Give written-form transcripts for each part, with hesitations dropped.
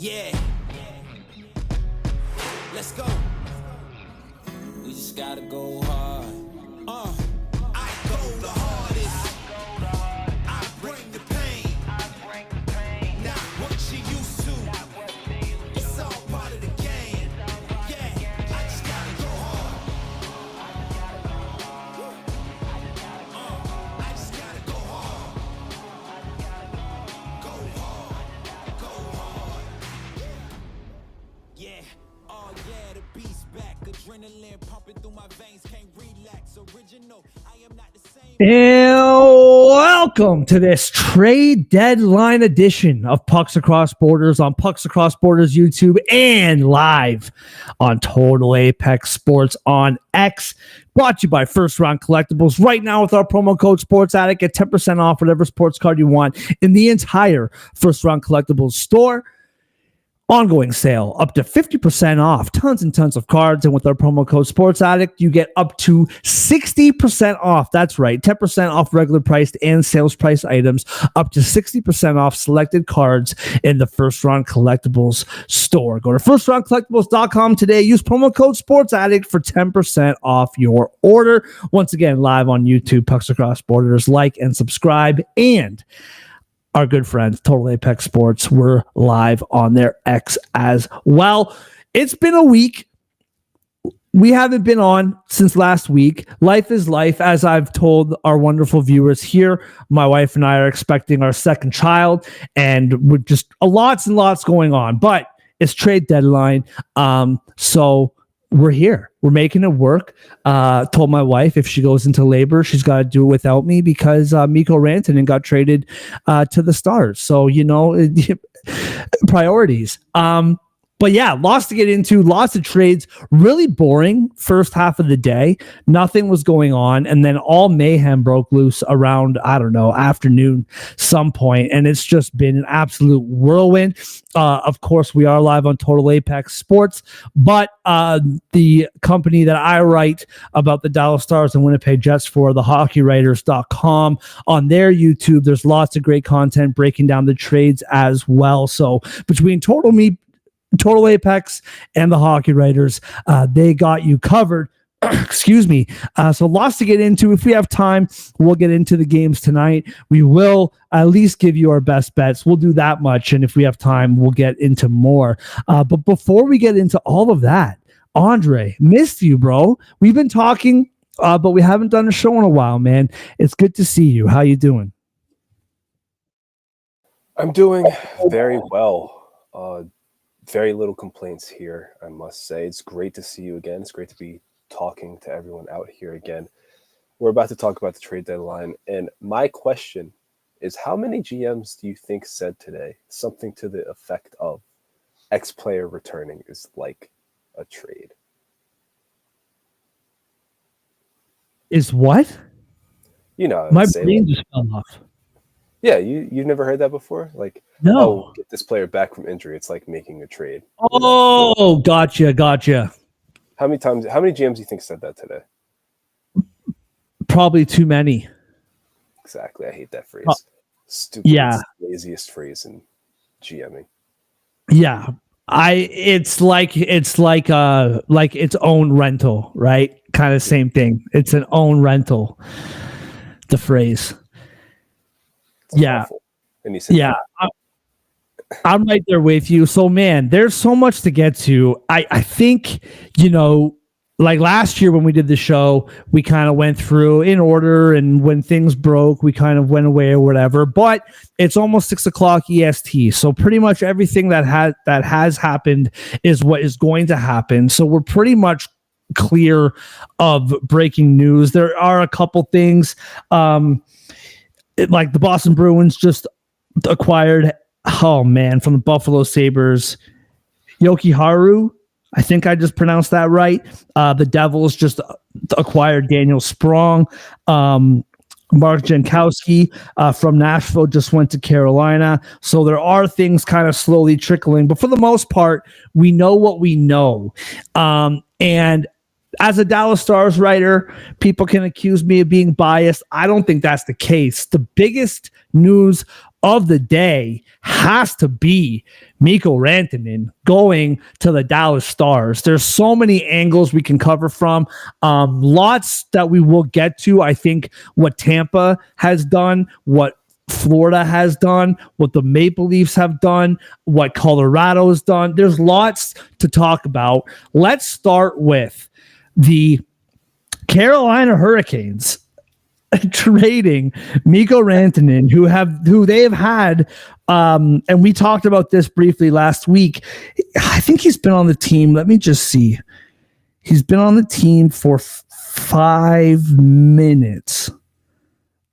Yeah. Let's go. We just gotta go hard. I go the hardest. I bring the pain. Not what you used to. It's all part of the game. Yeah, I just gotta go hard. I just gotta go hard. Go hard. Go hard. Yeah. Oh yeah, the beast back. Adrenaline pumping through my veins. Can't relax. Original. I am not the same. And welcome to this trade deadline edition of Pucks Across Borders on Pucks Across Borders YouTube and live on Total Apex Sports on X. Brought to you by First Round Collectibles. Right now with our promo code Sports Addict, get 10% off whatever sports card you want in the entire First Round Collectibles store. Ongoing sale, up to 50% off, tons and tons of cards. And with our promo code Sports Addict, you get up to 60% off. That's right, 10% off regular priced and sales price items, up to 60% off selected cards in the First Round Collectibles store. Go to firstroundcollectibles.com today. Use promo code Sports Addict for 10% off your order. Once again, live on YouTube, Pucks Across Borders. Like and subscribe. And our good friends, Total Apex Sports, we're live on their X as well. It's been a week. We haven't been on since last week. Life is life, as I've told our wonderful viewers here. My wife and I are expecting our second child, and we're just lots and lots going on. But it's trade deadline, so we're here. We're making it work. Told my wife if she goes into labor, she's got to do it without me because Mikko Rantanen got traded to the Stars. So, priorities. But yeah, lots to get into, lots of trades, really boring first half of the day. Nothing was going on. And then all mayhem broke loose around, afternoon some point. And it's just been an absolute whirlwind. Of course, we are live on Total Apex Sports, but the company that I write about the Dallas Stars and Winnipeg Jets for, thehockeywriters.com, on their YouTube, there's lots of great content breaking down the trades as well. So between Total Apex and the Hockey Writers, they got you covered. Excuse me. So lots to get into. If we have time, we'll get into the games tonight. We will at least give you our best bets. We'll do that much. And if we have time, we'll get into more. But before we get into all of that, Andre, missed you, bro. We've been talking, but we haven't done a show in a while, man. It's good to see you. How you doing? I'm doing very well. Very little complaints here, I must say. It's great to see you again. It's great to be talking to everyone out here again. We're about to talk about the trade deadline, and my question is, how many GMs do you think said today something to the effect of X player returning is like a trade? Is what? My brain just fell off. Yeah, you've never heard that before? Like, no. Get this player back from injury. It's like making a trade. Oh, gotcha. How many GMs do you think said that today? Probably too many. Exactly. I hate that phrase. Stupid. Yeah. Laziest phrase in GMing. Yeah. It's like its own rental, right? Kind of same thing. It's an own rental. The phrase. Yeah. And he said, yeah, I'm right there with you. So, man, there's so much to get to. I think, like last year when we did the show, we kind of went through in order, and when things broke, we kind of went away or whatever. But it's almost 6:00 EST. So pretty much everything that has happened is what is going to happen. So we're pretty much clear of breaking news. There are a couple things, like the Boston Bruins just acquired, from the Buffalo Sabres, Yoki Haru. I think I just pronounced that right. The Devils just acquired Daniel Sprong. Mark Jankowski from Nashville just went to Carolina. So there are things kind of slowly trickling. But for the most part, we know what we know. And as a Dallas Stars writer, people can accuse me of being biased. I don't think that's the case. The biggest news of the day has to be Mikko Rantanen going to the Dallas Stars. There's so many angles we can cover from. Lots that we will get to. I think what Tampa has done, what Florida has done, what the Maple Leafs have done, what Colorado has done. There's lots to talk about. Let's start with the Carolina Hurricanes trading Mikko Rantanen, who they have had, and we talked about this briefly last week. I think he's been on the team. Let me just see. He's been on the team for 5 minutes.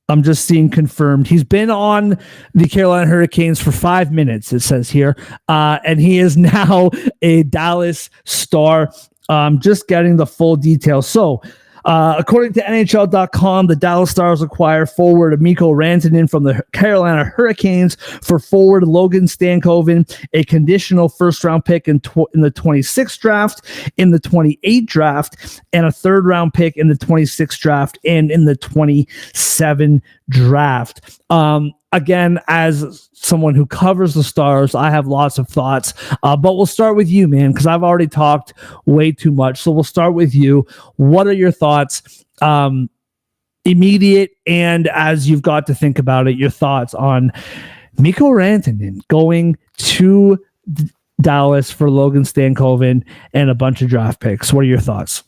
I'm just seeing confirmed. He's been on the Carolina Hurricanes for 5 minutes, it says here. And he is now a Dallas Star. Just getting the full details. So, according to NHL.com, the Dallas Stars acquire forward Mikko Rantanen from the Carolina Hurricanes for forward Logan Stankoven, a conditional first-round pick in the 26th draft, in the 28th draft, and a third-round pick in the 26th draft and in the 27 draft. Again, as someone who covers the Stars, I have lots of thoughts, but we'll start with you, man, because I've already talked way too much. So we'll start with you. What are your thoughts, immediate, and as you've got to think about it, your thoughts on Mikko Rantanen going to Dallas for Logan Stankoven and a bunch of draft picks? What are your thoughts?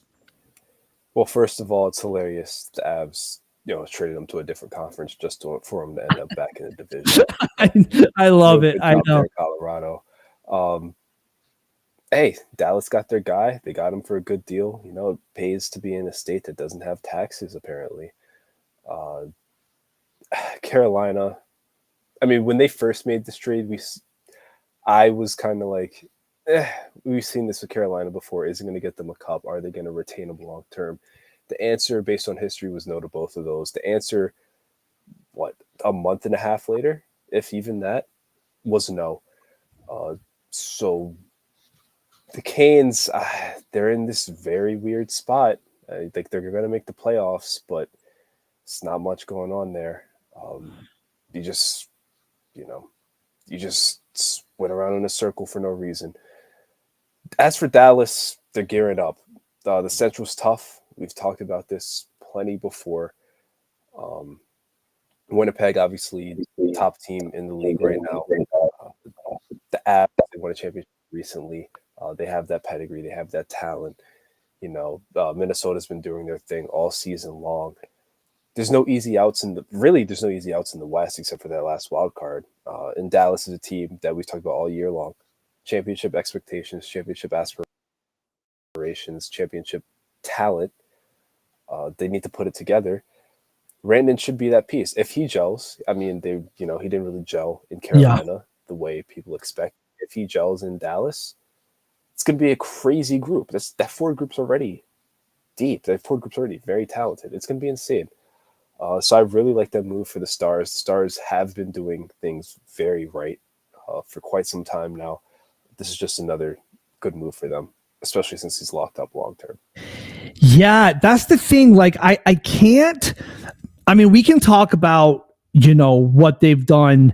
Well, first of all, it's hilarious. The Avs, traded them to a different conference just for them to end up back in the division. I love it. I know. Colorado. Hey, Dallas got their guy. They got him for a good deal. It pays to be in a state that doesn't have taxes, apparently. Carolina, I mean, when they first made this trade, I was kind of like, we've seen this with Carolina before. Is it going to get them a cup? Are they going to retain him long term? The answer, based on history, was no to both of those. The answer, a month and a half later, if even that, was no. So the Canes, they're in this very weird spot. I think they're going to make the playoffs, but it's not much going on there. You just went around in a circle for no reason. As for Dallas, they're gearing up. The Central's tough. We've talked about this plenty before. Winnipeg, obviously, top team in the league right now. The Avs, they won a championship recently. They have that pedigree. They have that talent. Minnesota's been doing their thing all season long. There's no easy outs there's no easy outs in the West except for that last wild card. And Dallas is a team that we've talked about all year long. Championship expectations, championship aspirations, championship talent. They need to put it together. Rantanen should be that piece. If he gels, I mean, he didn't really gel in Carolina the way people expect. If he gels in Dallas, it's going to be a crazy group. That four group's already deep. That four group's already very talented. It's going to be insane. So I really like that move for the Stars. The Stars have been doing things very right for quite some time now. This is just another good move for them, especially since he's locked up long term. Yeah, that's the thing. Like, I can't. I mean, we can talk about, what they've done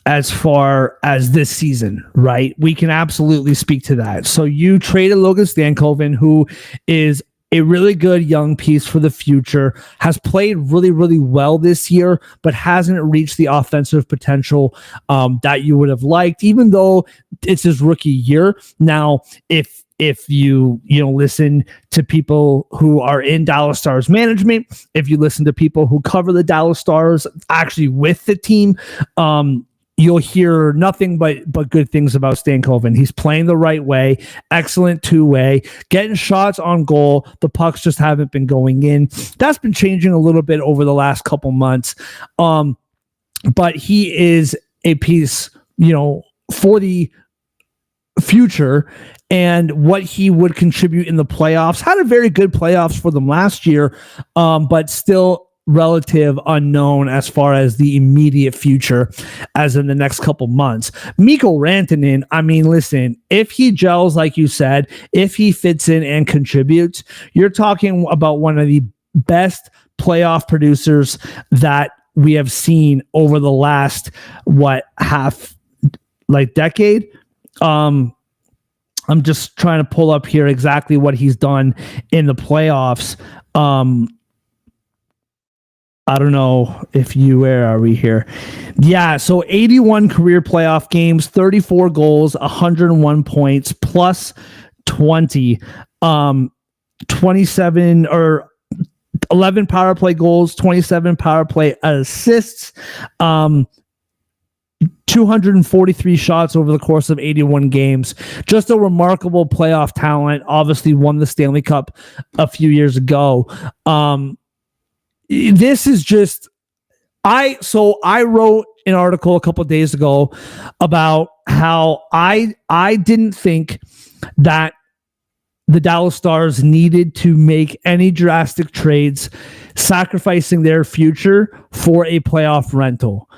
as far as this season, right? We can absolutely speak to that. So you traded Logan Stankoven, who is a really good young piece for the future, has played really, really well this year, but hasn't reached the offensive potential that you would have liked, even though it's his rookie year. Now, if you listen to people who are in Dallas Stars management, if you listen to people who cover the Dallas Stars actually with the team, you'll hear nothing but good things about Stankoven. He's playing the right way, excellent two-way, getting shots on goal. The pucks just haven't been going in. That's been changing a little bit over the last couple months. But he is a piece, for the future and what he would contribute in the playoffs. Had a very good playoffs for them last year, but still relative unknown as far as the immediate future, as in the next couple months. Mikko Rantanen, I mean, listen, if he gels, like you said, if he fits in and contributes, you're talking about one of the best playoff producers that we have seen over the last, decade. I'm just trying to pull up here exactly what he's done in the playoffs. I don't know where are we here? Yeah, so 81 career playoff games, 34 goals, 101 points, plus 20, 27 or 11 power play goals, 27 power play assists, 243 shots over the course of 81 games. Just a remarkable playoff talent. Obviously won the Stanley Cup a few years ago. This is just I wrote an article a couple of days ago about how I didn't think that the Dallas Stars needed to make any drastic trades, sacrificing their future for a playoff rental.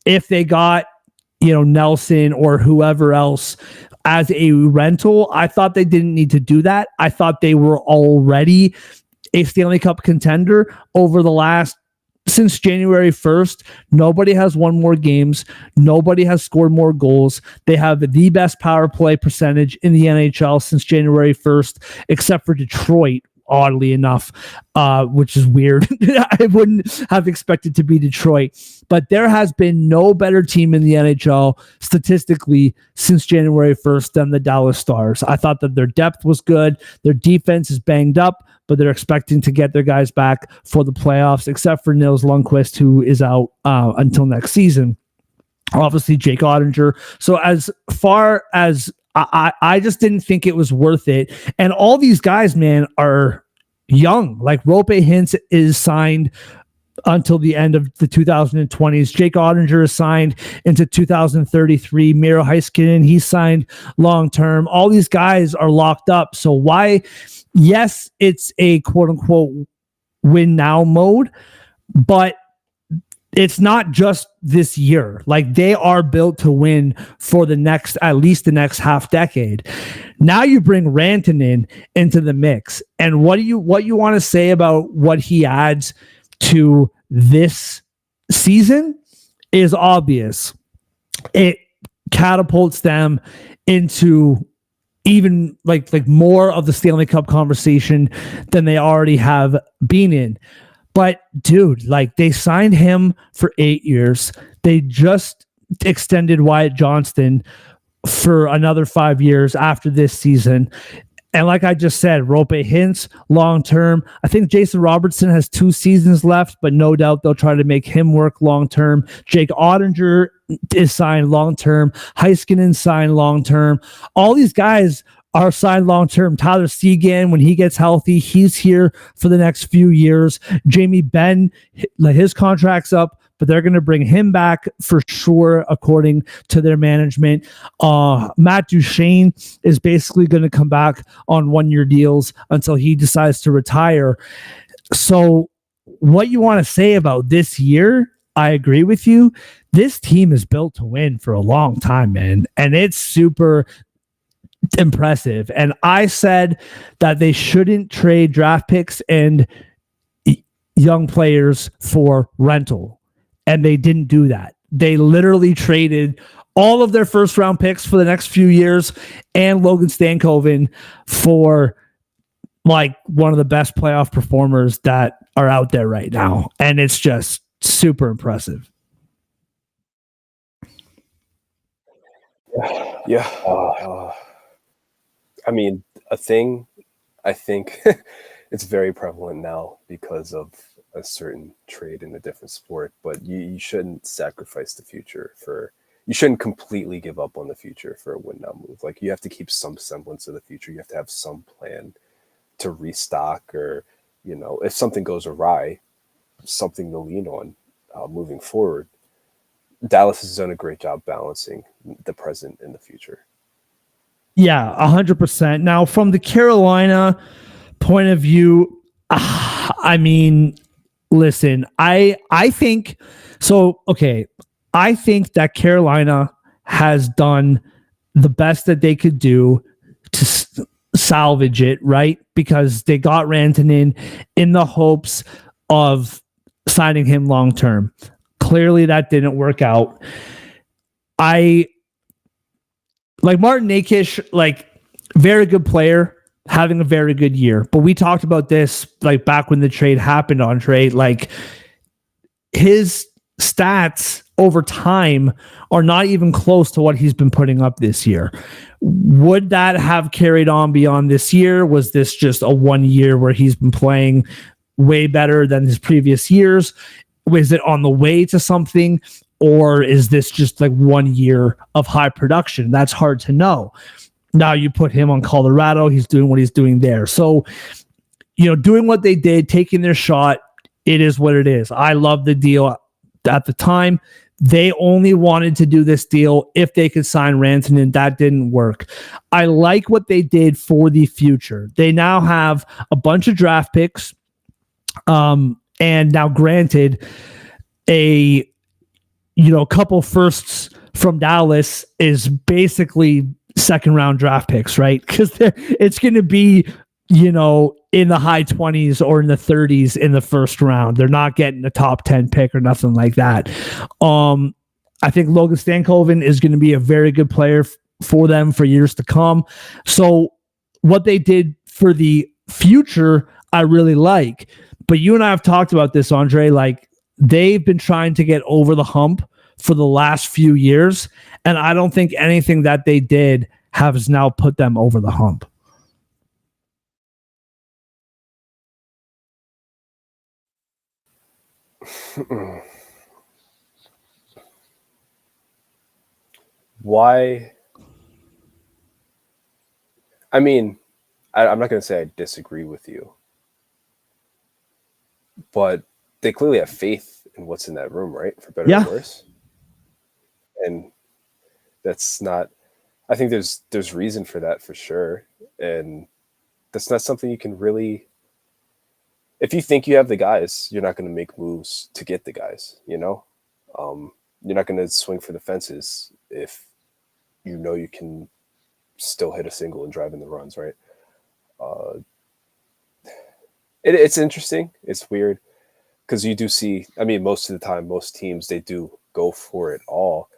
If they got, Nelson or whoever else as a rental, I thought they didn't need to do that. I thought they were already a Stanley Cup contender since January 1st. Nobody has won more games. Nobody has scored more goals. They have the best power play percentage in the NHL since January 1st, except for Detroit, oddly enough, which is weird. I wouldn't have expected to be Detroit. But there has been no better team in the NHL statistically since January 1st than the Dallas Stars. I thought that their depth was good. Their defense is banged up, but they're expecting to get their guys back for the playoffs, except for Nils Lundqvist, who is out until next season. Obviously, Jake Ottinger. So as far as I just didn't think it was worth it. And all these guys, man, are young. Like Roope Hintz is signed until the end of the 2020s. Jake Ottinger is signed into 2033. Miro Heiskanen, he's signed long-term. All these guys are locked up. So why? Yes, it's a quote-unquote win now mode, but it's not just this year. Like they are built to win for at least the next half decade. Now you bring Rantanen into the mix. And what you want to say about what he adds to this season is obvious. It catapults them into even like more of the Stanley Cup conversation than they already have been in. But dude, like they signed him for 8 years. They just extended Wyatt Johnston for another 5 years after this season. And like I just said, Roope Hintz, long-term. I think Jason Robertson has 2 seasons left, but no doubt they'll try to make him work long-term. Jake Ottinger is signed long-term. Heiskanen signed long-term. All these guys are signed long-term. Tyler Seguin, when he gets healthy, he's here for the next few years. Jamie Benn, his contract's up, but they're going to bring him back for sure, according to their management. Matt Duchene is basically going to come back on 1-year deals until he decides to retire. So what you want to say about this year, I agree with you. This team is built to win for a long time, man. And it's super impressive. And I said that they shouldn't trade draft picks and young players for rental. And they didn't do that. They literally traded all of their first round picks for the next few years and Logan Stankoven for like one of the best playoff performers that are out there right now. And it's just super impressive. Yeah. I mean, a thing, I think it's very prevalent now because of a certain trade in a different sport, but you shouldn't sacrifice the future you shouldn't completely give up on the future for a win now move. Like you have to keep some semblance of the future. You have to have some plan to restock, or, if something goes awry, something to lean on moving forward. Dallas has done a great job balancing the present and the future. Yeah, 100%. Now, from the Carolina point of view, I mean, listen, I think so. Okay, I think that Carolina has done the best that they could do to salvage it, right? Because they got Rantanen in the hopes of signing him long term. Clearly, that didn't work out. I like Martin Akish, like very good player, having a very good year. But we talked about this like back when the trade happened, Andre. Like his stats over time are not even close to what he's been putting up this year. Would that have carried on beyond this year? Was this just a 1 year where he's been playing way better than his previous years? Was it on the way to something? Or is this just like 1 year of high production? That's hard to know. Now you put him on Colorado, he's doing what he's doing there. So, doing what they did, taking their shot, it is what it is. I love the deal at the time. They only wanted to do this deal if they could sign Rantanen. That didn't work. I like what they did for the future. They now have a bunch of draft picks. And now granted, a couple firsts from Dallas is basically second round draft picks, right? Because it's going to be, in the high 20s or in the 30s in the first round. They're not getting a top 10 pick or nothing like that. I think Logan Stankoven is going to be a very good player for them for years to come. So what they did for the future, I really like. But you and I have talked about this, Andre, like they've been trying to get over the hump for the last few years. And I don't think anything that they did has now put them over the hump. Why? I mean, I'm not going to say I disagree with you, but they clearly have faith in what's in that room, right? For better or worse. And that's not, I think there's reason for that for sure. And that's not something you can really, if you think you have the guys, you're not going to make moves to get the guys, You're not going to swing for the fences if you can still hit a single and drive in the runs, right? It's interesting. It's weird because you do see, most of the time, most teams, they do go for it all.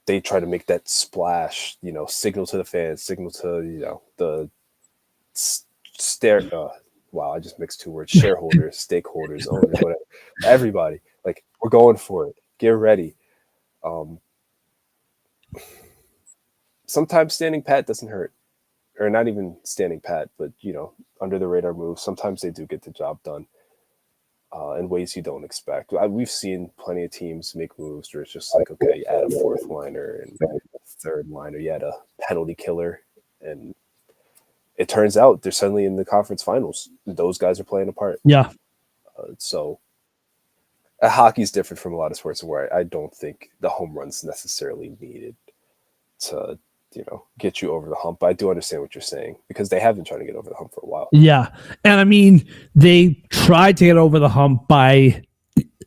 They try to make that splash, signal to the fans, signal to, the wow, I just mixed two words, shareholders, stakeholders, owners, whatever, everybody. Like, we're going for it. Get ready. Sometimes standing pat doesn't hurt, or not even standing pat, but under the radar moves. Sometimes they do get the job done in ways you don't expect. We've seen plenty of teams make moves where it's just like, okay, you add a fourth liner and third liner, you add a penalty killer, and it turns out they're suddenly in the conference finals. Those guys are playing a part. Yeah. So hockey's different from a lot of sports where I don't think the home run's necessarily needed to, get you over the hump. But I do understand what you're saying because they have been trying to get over the hump for a while. Yeah. And they tried to get over the hump by,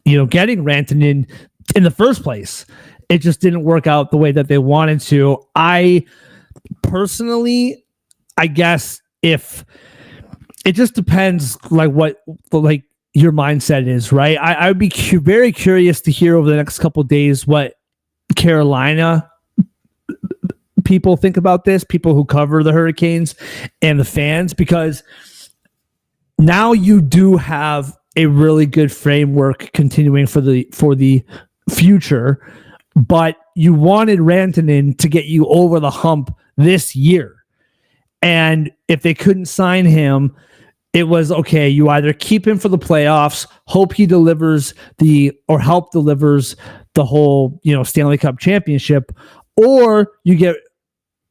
getting Rantanen in the first place. It just didn't work out the way that they wanted to. I personally, I guess if it just depends what your mindset is, right? I would be very curious to hear over the next couple of days what Carolina people think about this, people who cover the Hurricanes and the fans, because now you do have a really good framework continuing for the future, but you wanted Rantanen to get you over the hump this year. And if they couldn't sign him, it was okay. You either keep him for the playoffs, hope he delivers help delivers the whole, Stanley Cup championship, or you get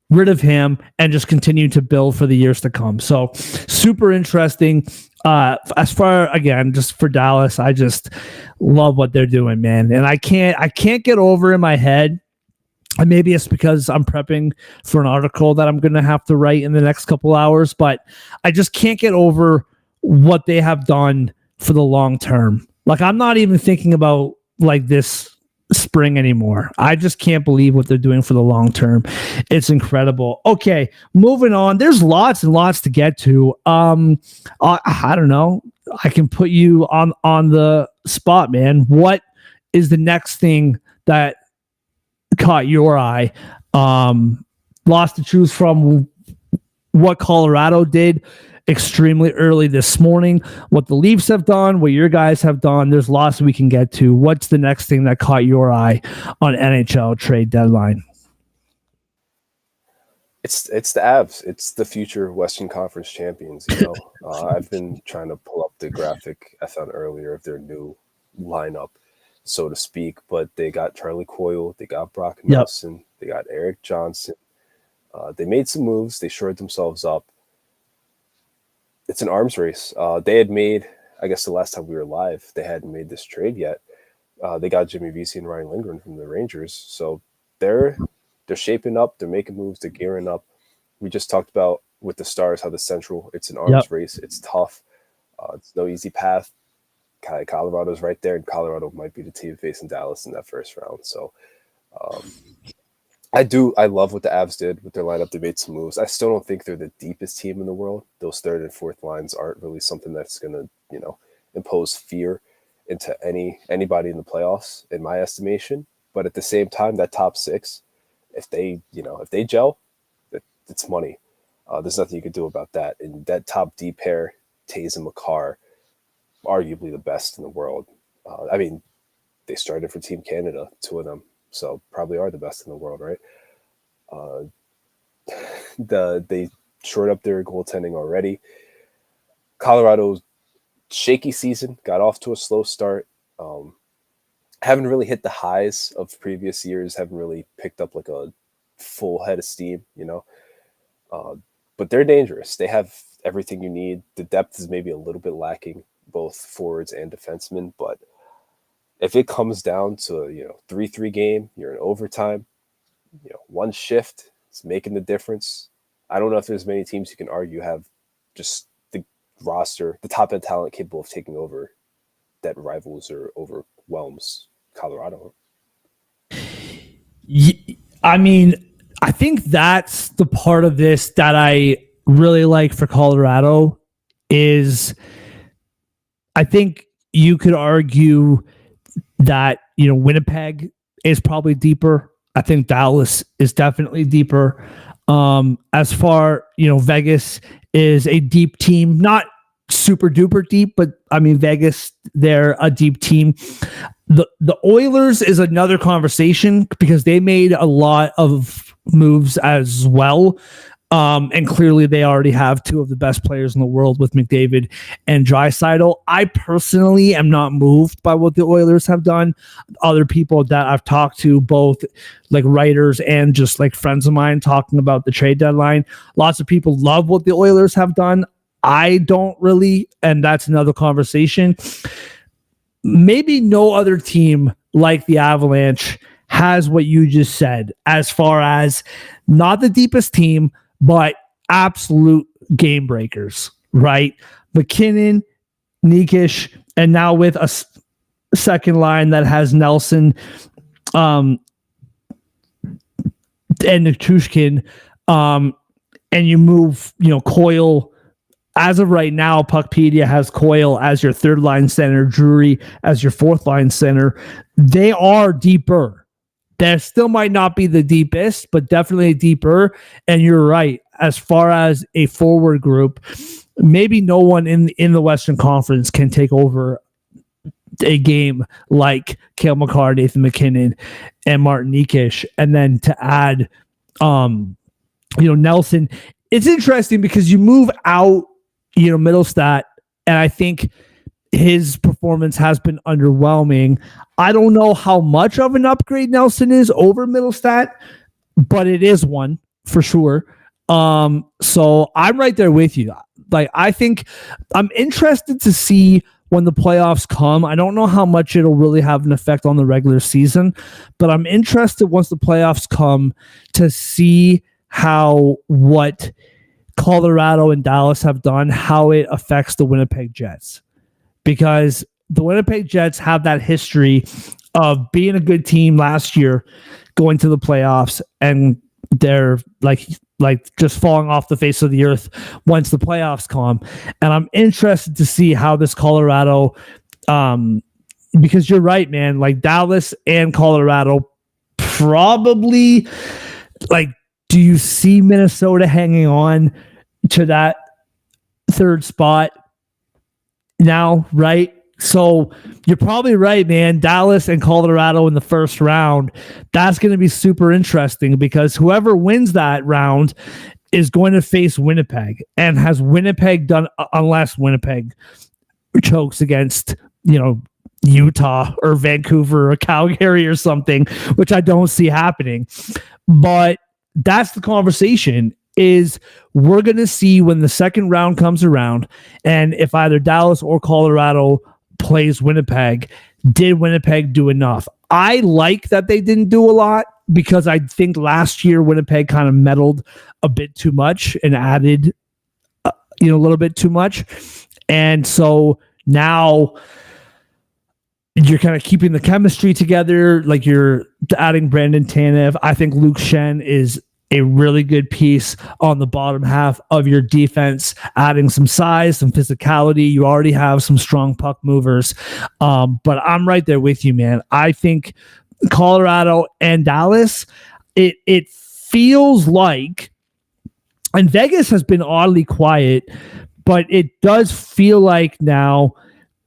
rid of him and just continue to build for the years to come. So super interesting. As far, again, just for Dallas, I just love what they're doing, man. And I can't get over in my head. And maybe it's because I'm prepping for an article that I'm going to have to write in the next couple hours, but I just can't get over what they have done for the long term. Like, I'm not even thinking about like this spring anymore. I just can't believe what they're doing for the long term. It's incredible. Okay, moving on. There's lots and lots to get to. I don't know. I can put you on the spot, man. What is the next thing that caught your eye? Lots to choose from. What Colorado did extremely early this morning, what the Leafs have done, what your guys have done. There's lots we can get to. What's the next thing that caught your eye on NHL trade deadline? It's the Avs. It's the future Western Conference champions. I've been trying to pull up the graphic I found earlier of their new lineup, so to speak. But they got Charlie Coyle, they got Brock Nelson, they got Eric Johnson. They made some moves. They shored themselves up. It's an arms race. They had made, I guess the last time we were live, they hadn't made this trade yet. They got Jimmy Vesey and Ryan Lindgren from the Rangers. So they're shaping up. They're making moves. They're gearing up. We just talked about with the Stars how the Central, it's an arms race. It's tough. It's no easy path. Colorado's right there, and Colorado might be the team facing Dallas in that first round. So I love what the Avs did with their lineup. They made some moves. I still don't think they're the deepest team in the world. Those third and fourth lines aren't really something that's going to, impose fear into anybody in the playoffs, in my estimation. But at the same time, that top six, if they gel, it's money. There's nothing you could do about that. And that top D pair, Taves and Makar, arguably the best in the world. They started for Team Canada, two of them. So probably are the best in the world, right? They shored up their goaltending already. Colorado's shaky season, got off to a slow start. Haven't really hit the highs of previous years. Haven't really picked up like a full head of steam, but they're dangerous. They have everything you need. The depth is maybe a little bit lacking, both forwards and defensemen, but if it comes down to 3-3 game, you're in overtime, one shift is making the difference. I don't know if there's many teams you can argue have just the roster, the top end talent capable of taking over that rivals or overwhelms Colorado. I think that's the part of this that I really like for Colorado is I think you could argue that, Winnipeg is probably deeper. I think Dallas is definitely deeper. As far, Vegas is a deep team, not super duper deep, but Vegas, they're a deep team. The Oilers is another conversation because they made a lot of moves as well. And clearly they already have two of the best players in the world with McDavid and Draisaitl. I personally am not moved by what the Oilers have done. Other people that I've talked to, both like writers and just like friends of mine talking about the trade deadline, lots of people love what the Oilers have done. I don't really, and that's another conversation. Maybe no other team like the Avalanche has what you just said as far as not the deepest team, but absolute game breakers, right? McKinnon, Nikish, and now with a second line that has Nelson and Nichushkin, and you move, Coyle. As of right now, Puckpedia has Coyle as your third line center, Drury as your fourth line center. They are deeper. They still might not be the deepest, but definitely deeper. And you're right. As far as a forward group, maybe no one in the Western Conference can take over a game like Cale Makar, Nathan McKinnon, and Martin Nikish. And then to add, Nelson. It's interesting because you move out, Middlestat, and I think his performance has been underwhelming. I don't know how much of an upgrade Nelson is over Middlestat, but it is one for sure. So I'm right there with you. Like, I think I'm interested to see when the playoffs come. I don't know how much it'll really have an effect on the regular season, but I'm interested once the playoffs come to see how what Colorado and Dallas have done, how it affects the Winnipeg Jets. because the Winnipeg Jets have that history of being a good team last year, going to the playoffs, and they're like just falling off the face of the earth once the playoffs come. And I'm interested to see how this Colorado, because you're right, man, like Dallas and Colorado probably, like, do you see Minnesota hanging on to that third spot now, right? So you're probably right, man. Dallas and Colorado in the first round. That's going to be super interesting because whoever wins that round is going to face Winnipeg. And has Winnipeg done, unless Winnipeg chokes against, Utah or Vancouver or Calgary or something, which I don't see happening. But that's the conversation. Is we're going to see when the second round comes around, and if either Dallas or Colorado plays Winnipeg, did Winnipeg do enough? I like that they didn't do a lot because I think last year Winnipeg kind of meddled a bit too much and added, a little bit too much. And so now you're kind of keeping the chemistry together. Like you're adding Brandon Tanev. I think Luke Shen is a really good piece on the bottom half of your defense, adding some size, some physicality. You already have some strong puck movers. But I'm right there with you, man. I think Colorado and Dallas, it feels like, and Vegas has been oddly quiet, but it does feel like now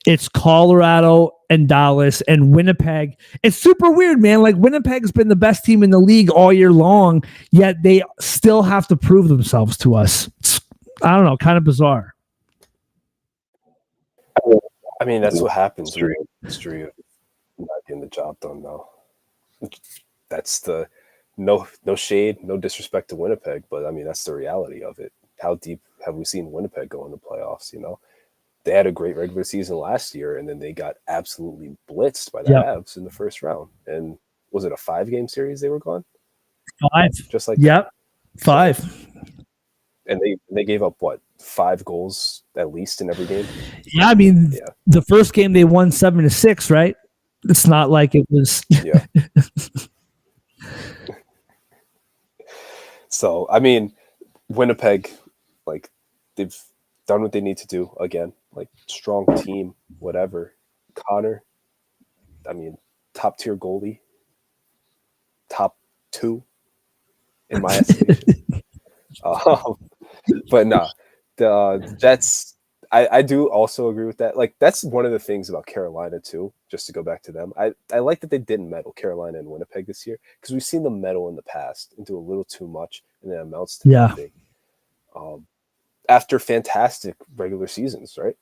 it's Colorado and Dallas and Winnipeg. It's super weird, man. Like Winnipeg's been the best team in the league all year long, yet they still have to prove themselves to us. It's, I don't know, kind of bizarre. I mean, that's what happens in the history of not getting the job done now. That's the no shade, no disrespect to Winnipeg, but I mean, that's the reality of it. How deep have we seen Winnipeg go in the playoffs, They had a great regular season last year, and then they got absolutely blitzed by the Avs in the first round. And was it a 5-game series they were gone? 5. Just like that. 5. And they gave up, 5 goals at least in every game? Yeah, I mean, the first game they won 7-6, right? It's not like it was... Yeah. So, I mean, Winnipeg, they've done what they need to do again. Strong team, whatever. Connor, I mean, top tier goalie, top 2 in my estimation. But nah, the Jets, I do also agree with that. That's one of the things about Carolina too, just to go back to them. I like that they didn't meddle, Carolina and Winnipeg this year, because we've seen them meddle in the past and do a little too much, and then amounts to nothing. After fantastic regular seasons, right?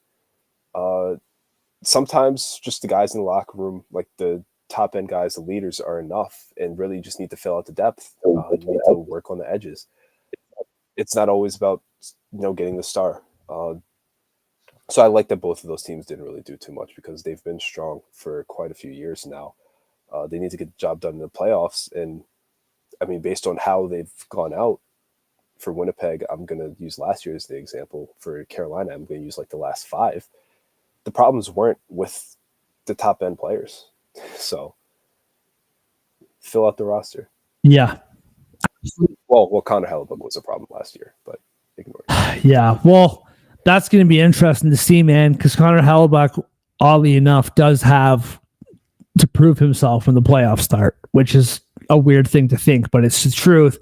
Sometimes just the guys in the locker room, like the top end guys, the leaders, are enough, and really just need to fill out the depth. You need to work on the edges. It's not always about getting the star. So I like that both of those teams didn't really do too much because they've been strong for quite a few years now. They need to get the job done in the playoffs, and I mean, based on how they've gone out. For Winnipeg, I'm going to use last year as the example. For Carolina, I'm going to use the last 5. The problems weren't with the top end players. So fill out the roster. Yeah. Well, Connor Hellebuck was a problem last year, but ignore it. Yeah. Well, that's going to be interesting to see, man, because Connor Hellebuck, oddly enough, does have to prove himself when the playoffs start, which is a weird thing to think, but it's the truth.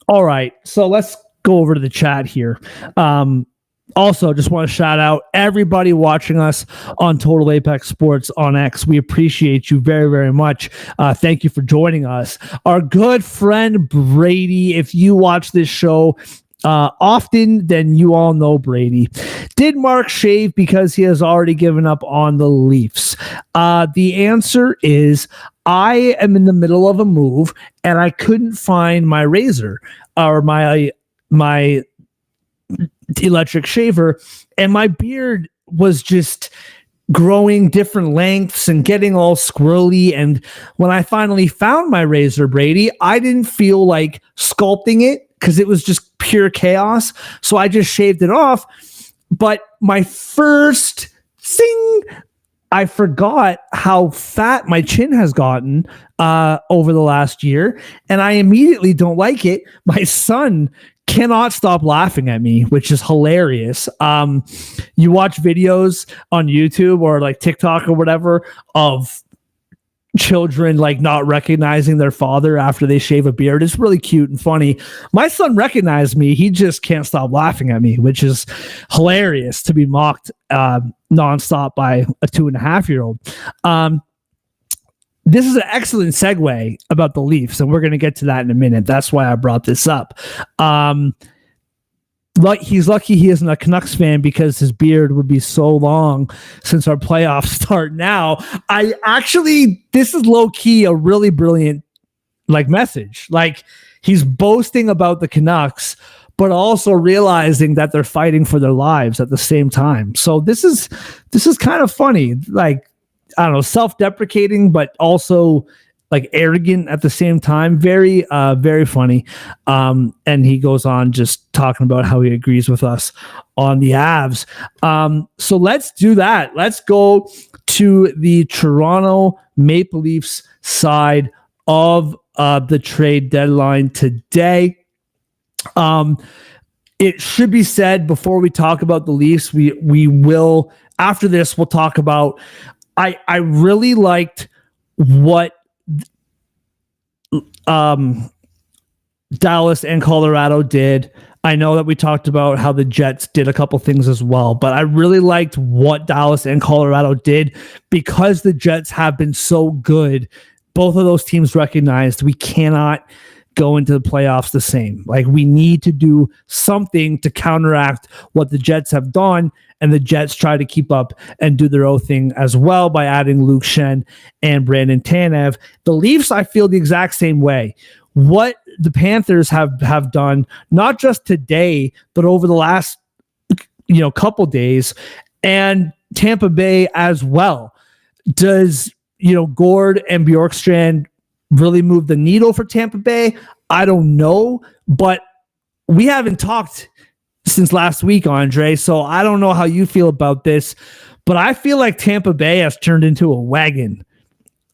All right, so let's go over to the chat here. Also, just want to shout out everybody watching us on Total Apex Sports on X. We appreciate you very, very much. Thank you for joining us. Our good friend Brady, if you watch this show often, then you all know Brady. Did Mark shave because he has already given up on the Leafs? The answer is I am in the middle of a move and I couldn't find my razor or my electric shaver, and my beard was just growing different lengths and getting all squirrely. And when I finally found my razor, Brady, I didn't feel like sculpting it because it was just pure chaos. So I just shaved it off. But my first sing. I forgot how fat my chin has gotten over the last year, and I immediately don't like it. My son cannot stop laughing at me, which is hilarious. You watch videos on YouTube or like TikTok or whatever of children like not recognizing their father after they shave a beard. It's really cute and funny. My son recognized me. He just can't stop laughing at me, which is hilarious to be mocked nonstop by a 2.5-year-old. This is an excellent segue about the Leafs, and we're going to get to that in a minute. That's why I brought this up. He's lucky he isn't a Canucks fan because his beard would be so long since our playoffs start now. This is low key a really brilliant like message. Like he's boasting about the Canucks, but also realizing that they're fighting for their lives at the same time. So this is kind of funny. Like, I don't know, self-deprecating, but also like arrogant at the same time. Very, very funny. And he goes on just talking about how he agrees with us on the Avs. So let's do that. Let's go to the Toronto Maple Leafs side of the trade deadline today. It should be said before we talk about the Leafs, we will, after this, we'll talk about, I really liked what Dallas and Colorado did. I know that we talked about how the Jets did a couple things as well, but I really liked what Dallas and Colorado did because the Jets have been so good. Both of those teams recognized we cannot go into the playoffs the same. Like we need to do something to counteract what the Jets have done, and the Jets try to keep up and do their own thing as well by adding Luke Shen and Brandon Tanev. The Leafs, I feel the exact same way. What the Panthers have done, not just today, but over the last couple days, and Tampa Bay as well. Does Gord and Bjorkstrand really move the needle for Tampa Bay? I don't know, but we haven't talked since last week, Andre, so I don't know how you feel about this, but I feel like Tampa Bay has turned into a wagon.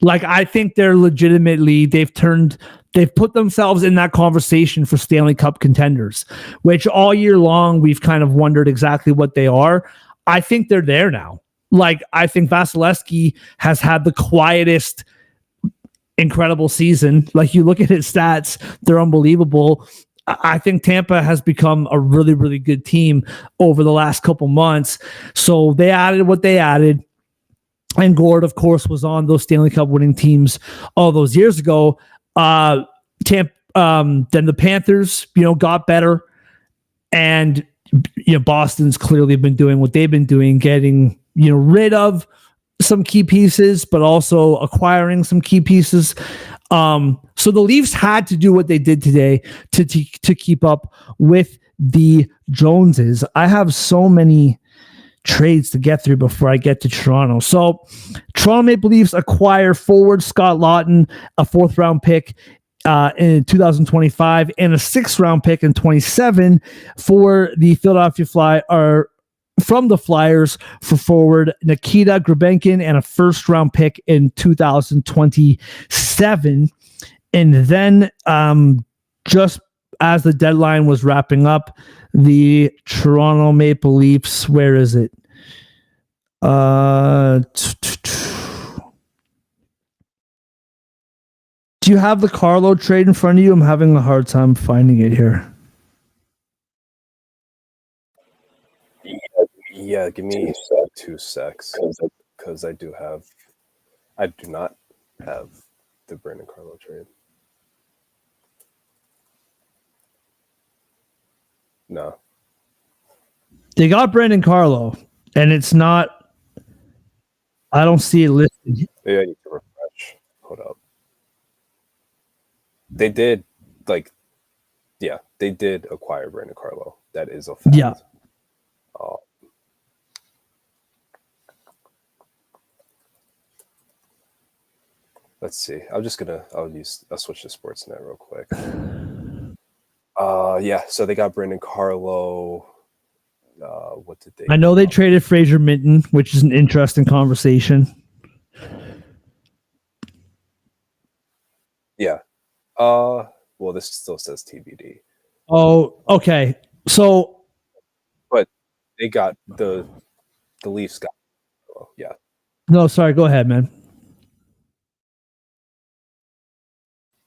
Like, I think they're legitimately, they've put themselves in that conversation for Stanley Cup contenders, which all year long we've kind of wondered exactly what they are. I think they're there now. Like, I think Vasilevsky has had the quietest, incredible season. Like, you look at his stats, they're unbelievable. I think Tampa has become a really, really good team over the last couple months. So they added what they added. And Gord, of course, was on those Stanley Cup winning teams all those years ago. Then the Panthers, got better. And, Boston's clearly been doing what they've been doing, getting, rid of some key pieces, but also acquiring some key pieces. So the Leafs had to do what they did today to keep up with the Joneses. I have so many trades to get through before I get to Toronto. So Toronto Maple Leafs acquire forward Scott Lawton, a 4th-round pick in 2025, and a 6th-round pick in 27 for the Philadelphia from the Flyers for forward Nikita Grubenkin and a 1st-round pick in 2027. And then just as the deadline was wrapping up, the Toronto Maple Leafs, where is it? Do you have the Carlo trade in front of you? I'm having a hard time finding it here. Yeah, give me 2 secs because I do not have the Brandon Carlo trade. No. They got Brandon Carlo, and it's not, I don't see it listed. Maybe I need to refresh. Hold up. They did, they did acquire Brandon Carlo. That is a fact. Yeah. Let's see. I'll switch to Sportsnet real quick. So they got Brandon Carlo. What did they? I know they traded Fraser Minton, which is an interesting conversation. Yeah. Well, this still says TBD. Oh, okay. So, but they got the Leafs got. Oh, yeah. No, sorry. Go ahead, man.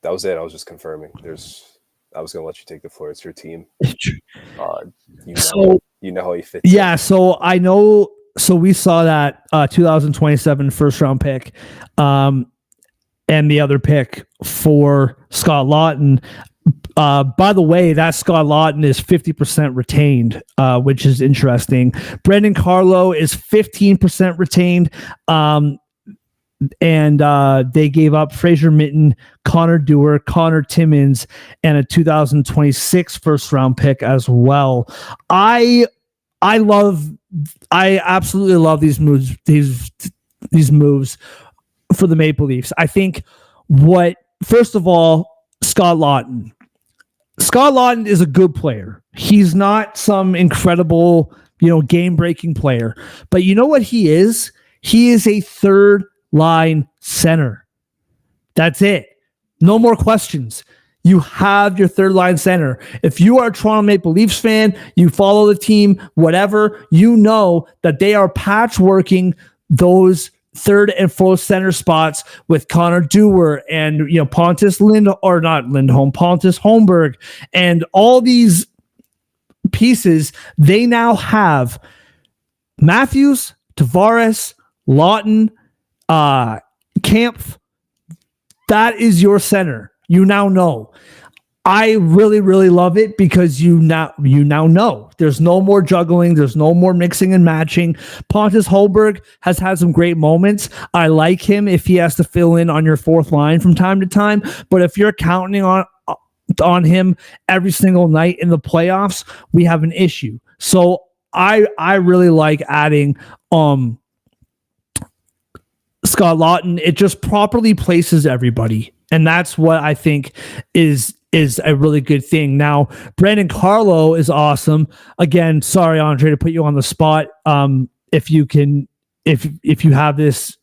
That was it. I was just confirming. I was gonna let you take the floor. It's your team. You know how he fits. Yeah. So I know. So we saw that 2027 first round pick, and the other pick for Scott Lawton. By the way, that Scott Lawton is 50% retained, which is interesting. Brendan Carlo is 15% retained. And they gave up Fraser Minton, Connor Dewar, Connor Timmins, and a 2026 first round pick as well. I absolutely love these moves. These moves for the Maple Leafs. I think first of all, Scott Lawton. Scott Lawton is a good player. He's not some incredible, game-breaking player. But you know what he is? He is a third line center. That's it. No more questions. You have your third line center. If you are a Toronto Maple Leafs fan, you follow the team, whatever, you know that they are patchworking those third and fourth center spots with Connor Dewar and Pontus Holmberg and all these pieces. They now have Matthews, Tavares, Lawton, Kampf. That is your center. You now know. I really, really love it because you now know. There's no more juggling. There's no more mixing and matching. Pontus Holmberg has had some great moments. I like him if he has to fill in on your fourth line from time to time. But if you're counting on him every single night in the playoffs, we have an issue. So I really like adding Scott Lawton. It just properly places everybody. And that's what I think is a really good thing. Now, Brandon Carlo is awesome. Again, sorry, Andre, to put you on the spot. If you have this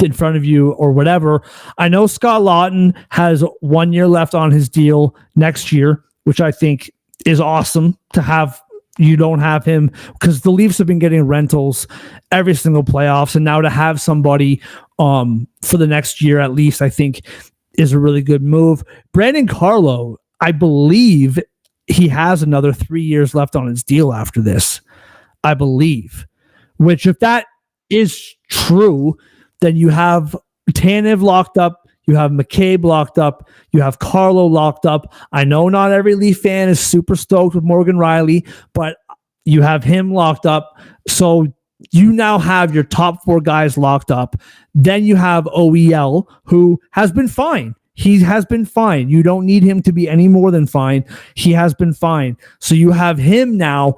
in front of you or whatever, I know Scott Lawton has 1 year left on his deal next year, which I think is awesome to have. You don't have him because the Leafs have been getting rentals every single playoffs. And now to have somebody for the next year, at least, I think is a really good move. Brandon Carlo, I believe he has another 3 years left on his deal after this, I believe, which if that is true, then you have Tanev locked up. You have McCabe locked up. You have Carlo locked up. I know not every Leaf fan is super stoked with Morgan Riley, but you have him locked up. So you now have your top four guys locked up. Then you have OEL, who has been fine. He has been fine. You don't need him to be any more than fine. He has been fine. So you have him now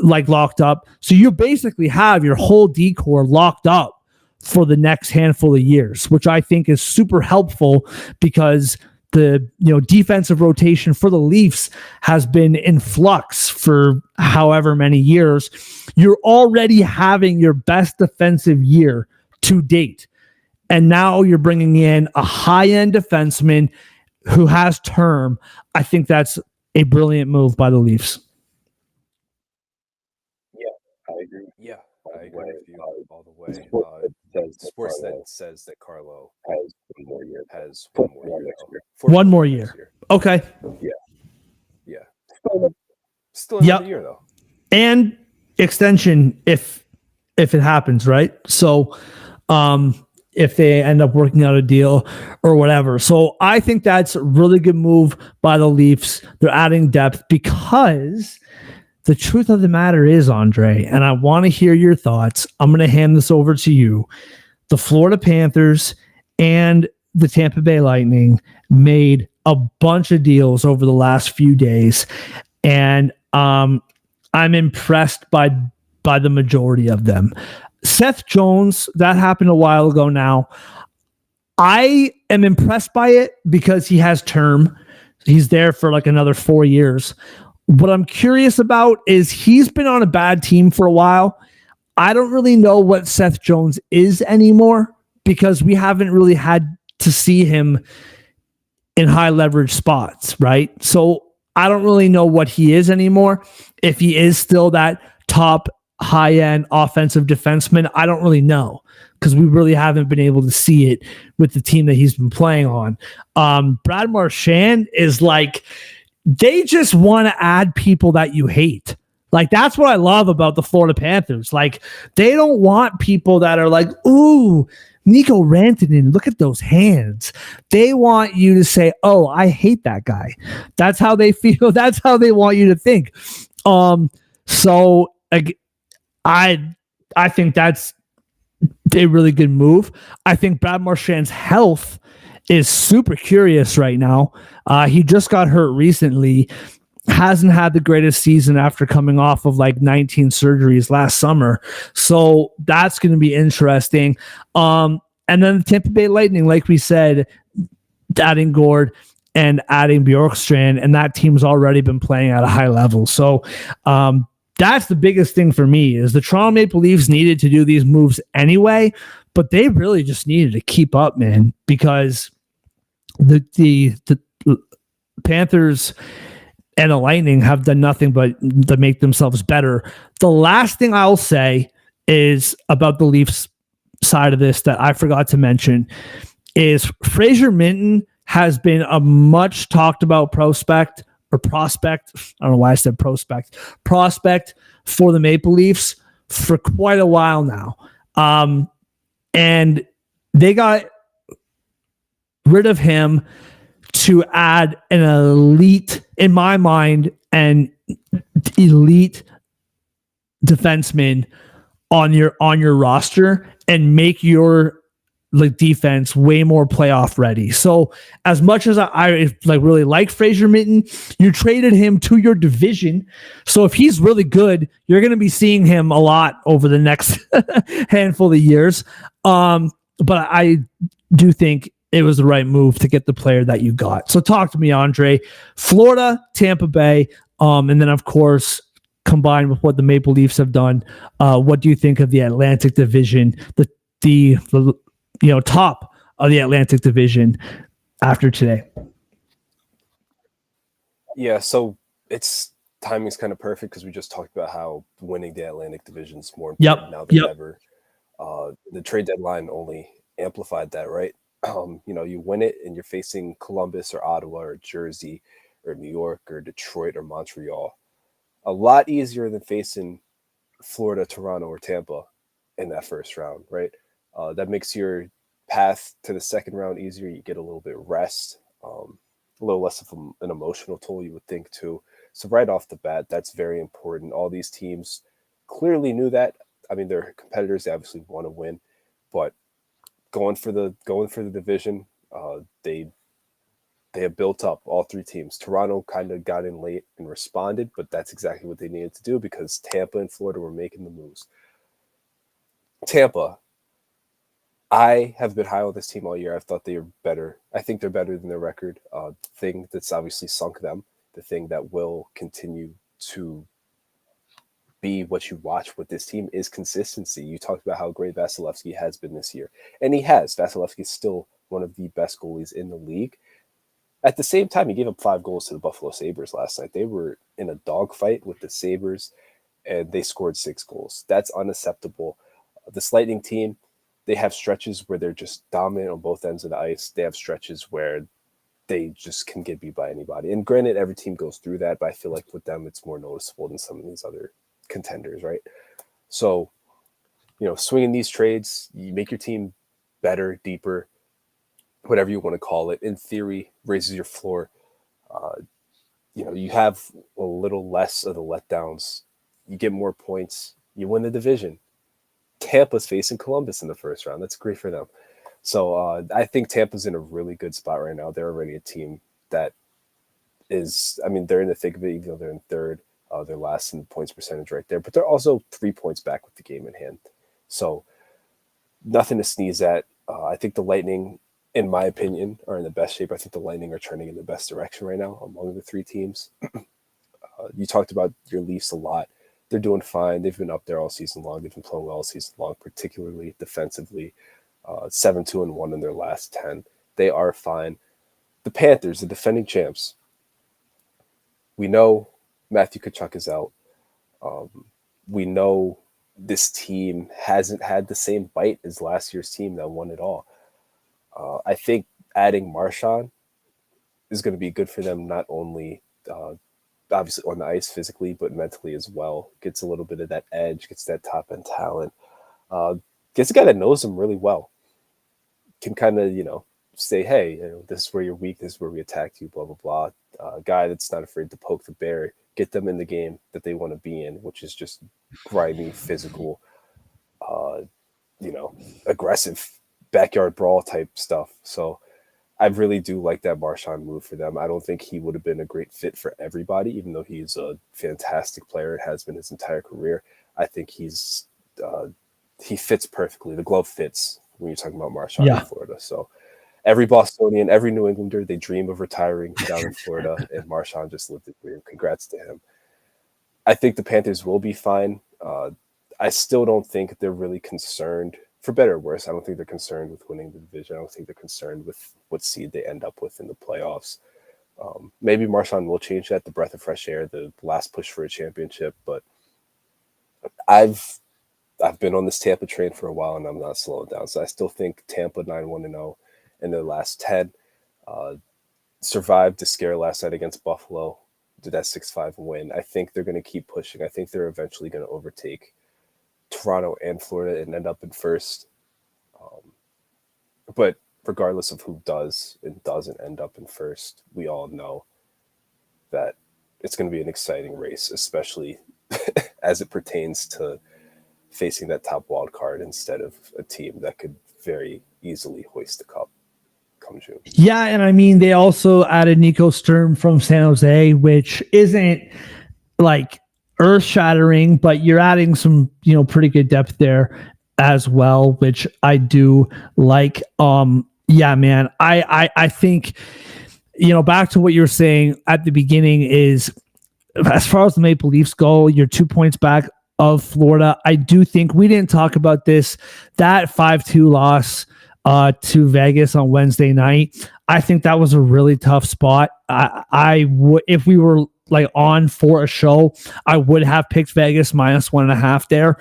locked up. So you basically have your whole decor locked up for the next handful of years, which I think is super helpful because the defensive rotation for the Leafs has been in flux for however many years. You're already having your best defensive year to date. And now you're bringing in a high-end defenseman who has term. I think that's a brilliant move by the Leafs. Yeah, I agree. Yeah, I agree with you all the way. Sports that says that Carlo has one more year. One more year. Okay. Yeah. Still another year though. And extension if it happens, right? So if they end up working out a deal or whatever. So I think that's a really good move by the Leafs. They're adding depth because the truth of the matter is, Andre, and I want to hear your thoughts. I'm going to hand this over to you. The Florida Panthers and the Tampa Bay Lightning made a bunch of deals over the last few days, and I'm impressed by the majority of them. Seth Jones, that happened a while ago now. I am impressed by it because he has term. He's there for another 4 years. What I'm curious about is he's been on a bad team for a while. I don't really know what Seth Jones is anymore because we haven't really had to see him in high leverage spots, right? So I don't really know what he is anymore. If he is still that top high end offensive defenseman, I don't really know because we really haven't been able to see it with the team that he's been playing on. Brad Marchand is like, they just want to add people that you hate. Like, that's what I love about the Florida Panthers. Like, they don't want people that are like, ooh, Nico Rantanen, look at those hands. They want you to say, oh, I hate that guy. That's how they feel. That's how they want you to think. So I think that's a really good move. I think Brad Marchand's health is super curious right now. He just got hurt recently. Hasn't had the greatest season after coming off of like 19 surgeries last summer. So that's going to be interesting. And then the Tampa Bay Lightning, like we said, adding Gord and adding Bjorkstrand, and that team's already been playing at a high level. So that's the biggest thing for me is the Toronto Maple Leafs needed to do these moves anyway, but they really just needed to keep up, man, because the Panthers and the Lightning have done nothing but to make themselves better. The last thing I'll say is about the Leafs side of this that I forgot to mention is Fraser Minton has been a much talked about prospect. I don't know why I said prospect for the Maple Leafs for quite a while now. And they got rid of him to add an elite, in my mind, an elite defenseman on your roster and make your like defense way more playoff ready. So as much as I like really like Fraser Minton, you traded him to your division. So if he's really good, you're going to be seeing him a lot over the next handful of years. But I do think it was the right move to get the player that you got. So talk to me, Andre. Florida, Tampa Bay, and then of course combined with what the Maple Leafs have done. What do you think of the Atlantic Division, the top of the Atlantic Division after today? Yeah, so it's timing's kind of perfect because we just talked about how winning the Atlantic Division is more important now than ever. The trade deadline only amplified that, right? You win it and you're facing Columbus or Ottawa or Jersey or New York or Detroit or Montreal. A lot easier than facing Florida, Toronto, or Tampa in that first round, right? That makes your path to the second round easier. You get a little bit rest, a little less of an emotional toll, you would think, too. So right off the bat, that's very important. All these teams clearly knew that. I mean, they're competitors. They obviously want to win, but going for the division, they have built up, all three teams. Toronto kind of got in late and responded, but that's exactly what they needed to do because Tampa and Florida were making the moves. Tampa, I have been high on this team all year. I've thought they are better. I think they're better than their record. The thing that's obviously sunk them, the thing that will continue to be what you watch with this team is consistency. You talked about how great Vasilevsky has been this year, and he has. Vasilevsky is still one of the best goalies in the league. At the same time, he gave up 5 goals to the Buffalo Sabres last night. They were in a dogfight with the Sabres, and they scored 6 goals. That's unacceptable. This Lightning team, they have stretches where they're just dominant on both ends of the ice. They have stretches where they just can get beat by anybody. And granted, every team goes through that, but I feel like with them, it's more noticeable than some of these other contenders, right? So, swinging these trades, you make your team better, deeper, whatever you want to call it. In theory, raises your floor. You have a little less of the letdowns. You get more points. You win the division. Tampa's facing Columbus in the first round. That's great for them. So I think Tampa's in a really good spot right now. They're already a team that is, they're in the thick of it, even though they're in third. They're last in the points percentage right there, but they're also 3 points back with the game in hand. So nothing to sneeze at. I think the Lightning, in my opinion, are in the best shape. I think the Lightning are trending in the best direction right now among the 3 teams. You talked about your Leafs a lot. They're doing fine. They've been up there all season long. They've been playing well all season long, particularly defensively. 7-2-1 in their last 10. They are fine. The Panthers, the defending champs. We know Matthew Tkachuk is out. We know this team hasn't had the same bite as last year's team that won it all. I think adding Marchand is going to be good for them, not only obviously on the ice physically, but mentally as well. Gets a little bit of that edge, gets that top end talent. Gets a guy that knows him really well. Can kind of, say, hey, this is where you're weak, this is where we attacked you, blah, blah, blah. Guy that's not afraid to poke the bear, get them in the game that they want to be in, which is just grimy, physical, aggressive backyard brawl type stuff. So I really do like that Marchand move for them. I don't think he would have been a great fit for everybody, even though he's a fantastic player. It has been his entire career. I think he fits perfectly. The glove fits when you're talking about Marchand in Florida. So every Bostonian, every New Englander, they dream of retiring down in Florida, and Marchand just lived the dream. Congrats to him. I think the Panthers will be fine. I still don't think they're really concerned, for better or worse. I don't think they're concerned with winning the division. I don't think they're concerned with what seed they end up with in the playoffs. Maybe Marchand will change that, the breath of fresh air, the last push for a championship. But I've been on this Tampa train for a while, and I'm not slowing down. So I still think Tampa 9-1-0 in their last 10. Survived the scare last night against Buffalo, did that 6-5 win. I think they're going to keep pushing. I think they're eventually going to overtake Toronto and Florida and end up in first. But regardless of who does and doesn't end up in first, we all know that it's going to be an exciting race, especially as it pertains to facing that top wild card instead of a team that could very easily hoist the cup come June. Yeah, and I mean, they also added Nico Sturm from San Jose, which isn't like earth-shattering, but you're adding some, pretty good depth there as well, which I do like. Yeah, man, I think, back to what you were saying at the beginning is, as far as the Maple Leafs go, you're 2 points back of Florida. I do think we didn't talk about this, that 5-2 loss to Vegas on Wednesday night. I think that was a really tough spot. I would, if we were like on for a show, I would have picked Vegas -1.5 there,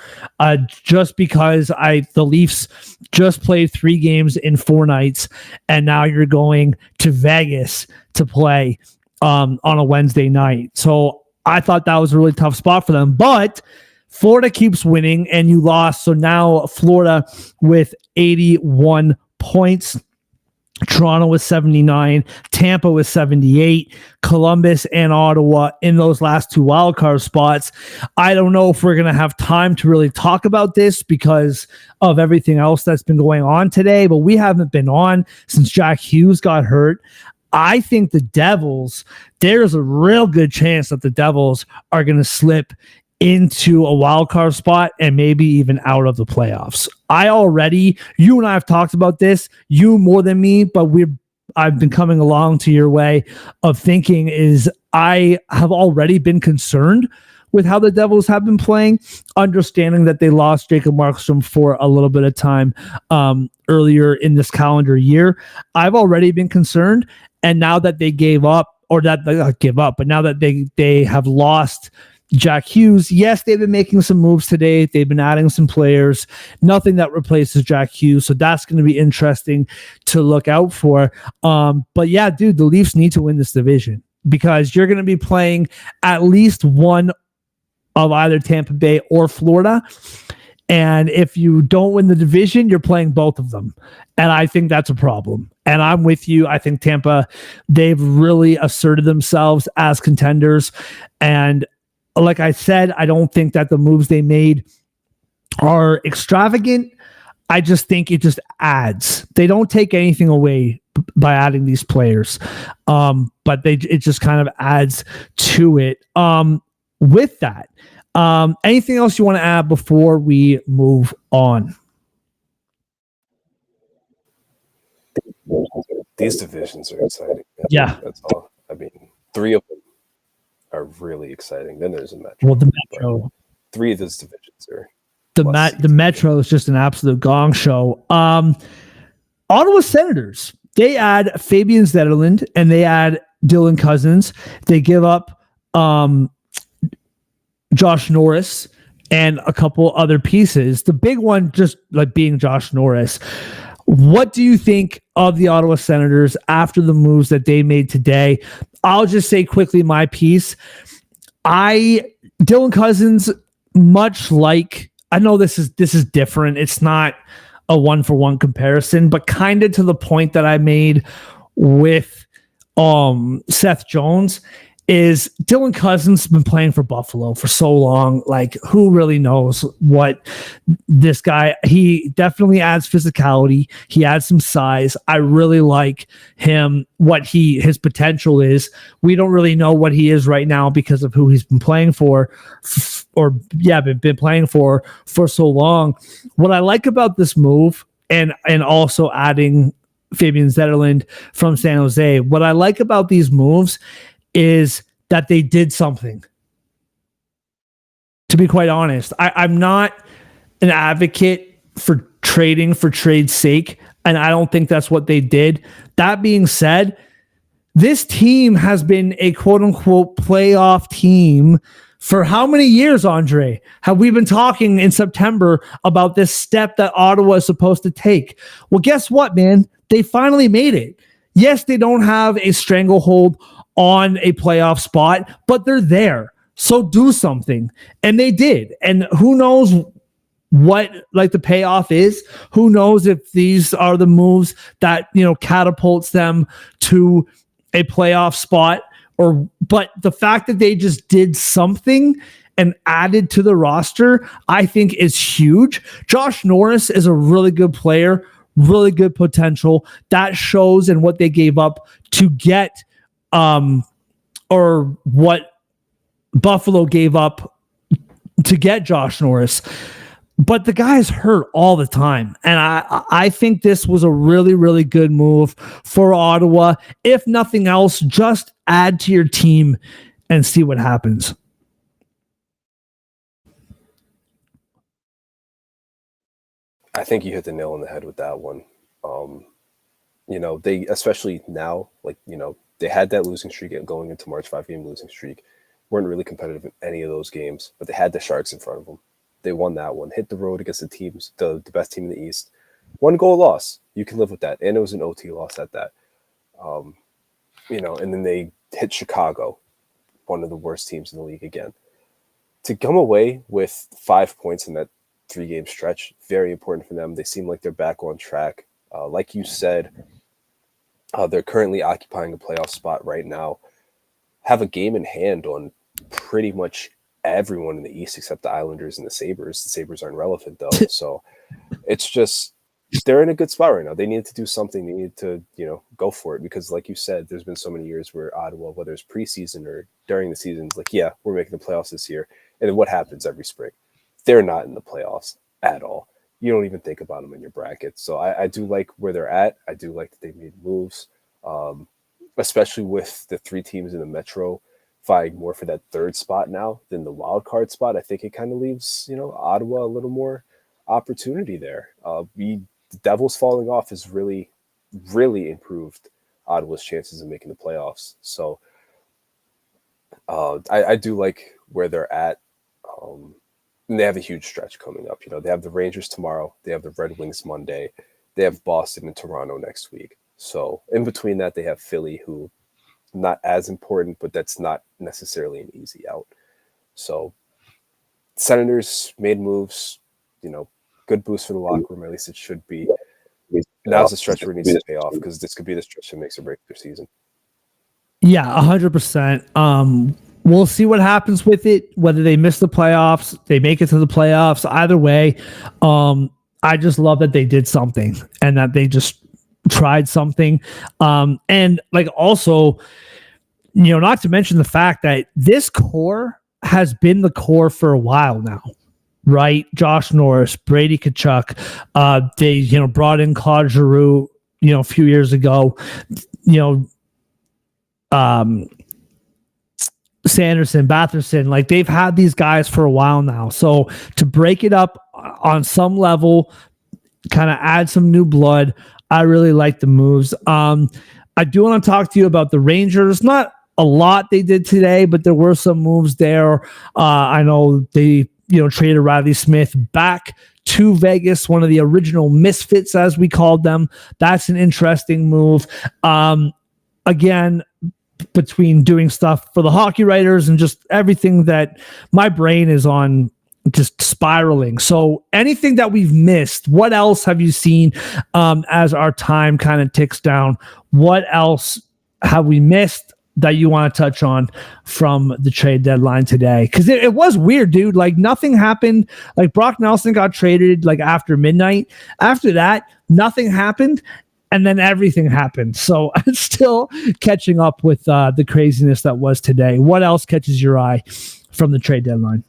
just because the Leafs just played 3 games in 4 nights, and now you're going to Vegas to play on a Wednesday night. So I thought that was a really tough spot for them, but Florida keeps winning and you lost. So now Florida with 81 points. Toronto was 79, Tampa was 78, Columbus and Ottawa in those last 2 wildcard spots. I don't know if we're going to have time to really talk about this because of everything else that's been going on today, but we haven't been on since Jack Hughes got hurt. I think the Devils, there's a real good chance that the Devils are going to slip into a wild card spot and maybe even out of the playoffs. You and I have talked about this, you more than me, but I've been coming along to your way of thinking is I have already been concerned with how the Devils have been playing, understanding that they lost Jacob Markstrom for a little bit of time earlier in this calendar year. I've already been concerned, and now that they gave up, or that they not give up, but now that they have lost Jack Hughes, yes, they've been making some moves today. They've been adding some players. Nothing that replaces Jack Hughes, so that's going to be interesting to look out for. But yeah, dude, the Leafs need to win this division because you're going to be playing at least one of either Tampa Bay or Florida. And if you don't win the division, you're playing both of them. And I think that's a problem. And I'm with you. I think Tampa, they've really asserted themselves as contenders. And like I said, I don't think that the moves they made are extravagant. I just think it just adds. They don't take anything away by adding these players, but it just kind of adds to it. With that, anything else you want to add before we move on? These divisions are exciting. Yeah. That's all. I mean, 3 of them are really exciting. Then there's a Metro. Well, the But Metro, 3 of those divisions are the Metro is just an absolute gong show. Ottawa Senators, they add Fabian Zetterlund and they add Dylan Cousins. They give up Josh Norris and a couple other pieces. The big one just like being Josh Norris. What do you think of the Ottawa Senators after the moves that they made today? I'll just say quickly my piece. Dylan Cousins, much like, I know this is different. It's not a 1-for-1 comparison, but kind of to the point that I made with Seth Jones is Dylan Cousins has been playing for Buffalo for so long. Like, who really knows what this guy, he definitely adds physicality. He adds some size. I really like him, what his potential is. We don't really know what he is right now because of who he's been playing for, been playing for so long. What I like about this move and also adding Fabian Zetterlund from San Jose, what I like about these moves is that they did something. To be quite honest, I'm not an advocate for trading for trade's sake, and I don't think that's what they did. That being said, this team has been a quote-unquote playoff team for how many years, Andre? Have we been talking in September about this step that Ottawa is supposed to take? Well, guess what, man? They finally made it. Yes, they don't have a stranglehold on a playoff spot, but they're there. So do something. And they did. And who knows what like the payoff is? Who knows if these are the moves that, catapults them to a playoff spot, but the fact that they just did something and added to the roster, I think is huge. Josh Norris is a really good player, really good potential. That shows in what they gave up to get or what Buffalo gave up to get Josh Norris. But the guy's hurt all the time. And I think this was a really, really good move for Ottawa. If nothing else, just add to your team and see what happens. I think you hit the nail on the head with that one. They, especially now, they had that losing streak going into March, 5-game losing streak. Weren't really competitive in any of those games, but they had the Sharks in front of them. They won that one, hit the road against the best team in the East. 1-goal loss. You can live with that. And it was an OT loss at that. And then they hit Chicago, one of the worst teams in the league again. To come away with 5 points in that 3-game stretch, very important for them. They seem like they're back on track. Like you said, they're currently occupying a playoff spot right now. Have a game in hand on pretty much everyone in the East except the Islanders and the Sabres. The Sabres aren't relevant, though. So it's just they're in a good spot right now. They need to do something. They need to, go for it because, like you said, there's been so many years where Ottawa, whether it's preseason or during the season, is like, yeah, we're making the playoffs this year. And then what happens every spring? They're not in the playoffs at all. You don't even think about them in your bracket. So I do like where they're at. I do like that they made moves, especially with the 3 teams in the Metro vying more for that 3rd spot now than the wild card spot. I think it kind of leaves, Ottawa a little more opportunity there. The Devils falling off has really, really improved Ottawa's chances of making the playoffs. So I do like where they're at. And they have a huge stretch coming up. They have the Rangers tomorrow. They have the Red Wings Monday. They have Boston and Toronto next week. So in between that, they have Philly, who not as important, but that's not necessarily an easy out. So Senators made moves, good boost for the locker room. At least it should be. Now's the stretch where it needs to pay off because this could be the stretch that makes or breaks their season. Yeah, 100%. We'll see what happens with it, whether they miss the playoffs, they make it to the playoffs. Either way, I just love that they did something and that they just tried something. And also, not to mention the fact that this core has been the core for a while now, right? Josh Norris, Brady Tkachuk, they, brought in Claude Giroux, a few years ago, Sanderson, Batherson, like they've had these guys for a while now. So to break it up on some level, kind of add some new blood, I really like the moves. I do want to talk to you about the Rangers. Not a lot they did today, but there were some moves there. I know they, traded Riley Smith back to Vegas, one of the original misfits, as we called them. That's an interesting move. Again, between doing stuff for the hockey writers and just everything that my brain is on, just spiraling. So anything that we've missed, what else have you seen as our time kind of ticks down? What else have we missed that you want to touch on from the trade deadline today? Because it was weird, dude. Like nothing happened. Like Brock Nelson got traded like after midnight. After that, nothing happened. And then everything happened. So I'm still catching up with the craziness that was today. What else catches your eye from the trade deadline?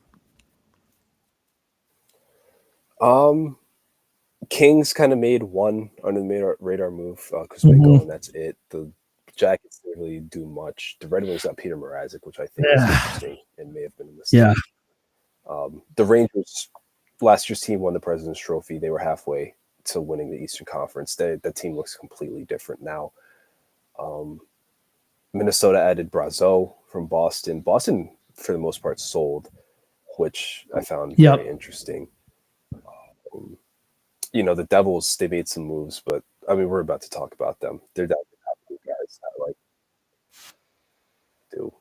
Kings kind of made one under the radar move, Kuzmenko, and that's it. The Jackets didn't really do much. The Red Wings got Peter Mrazek, which I think is interesting and may have been a mistake. Yeah. The Rangers, last year's team won the President's Trophy. They were halfway to winning the Eastern Conference. That team looks completely different now. Minnesota added Brazeau from Boston. Boston, for the most part, sold, which I found very interesting. The Devils, they made some moves, but I mean, we're about to talk about them. They're down to guys that like do.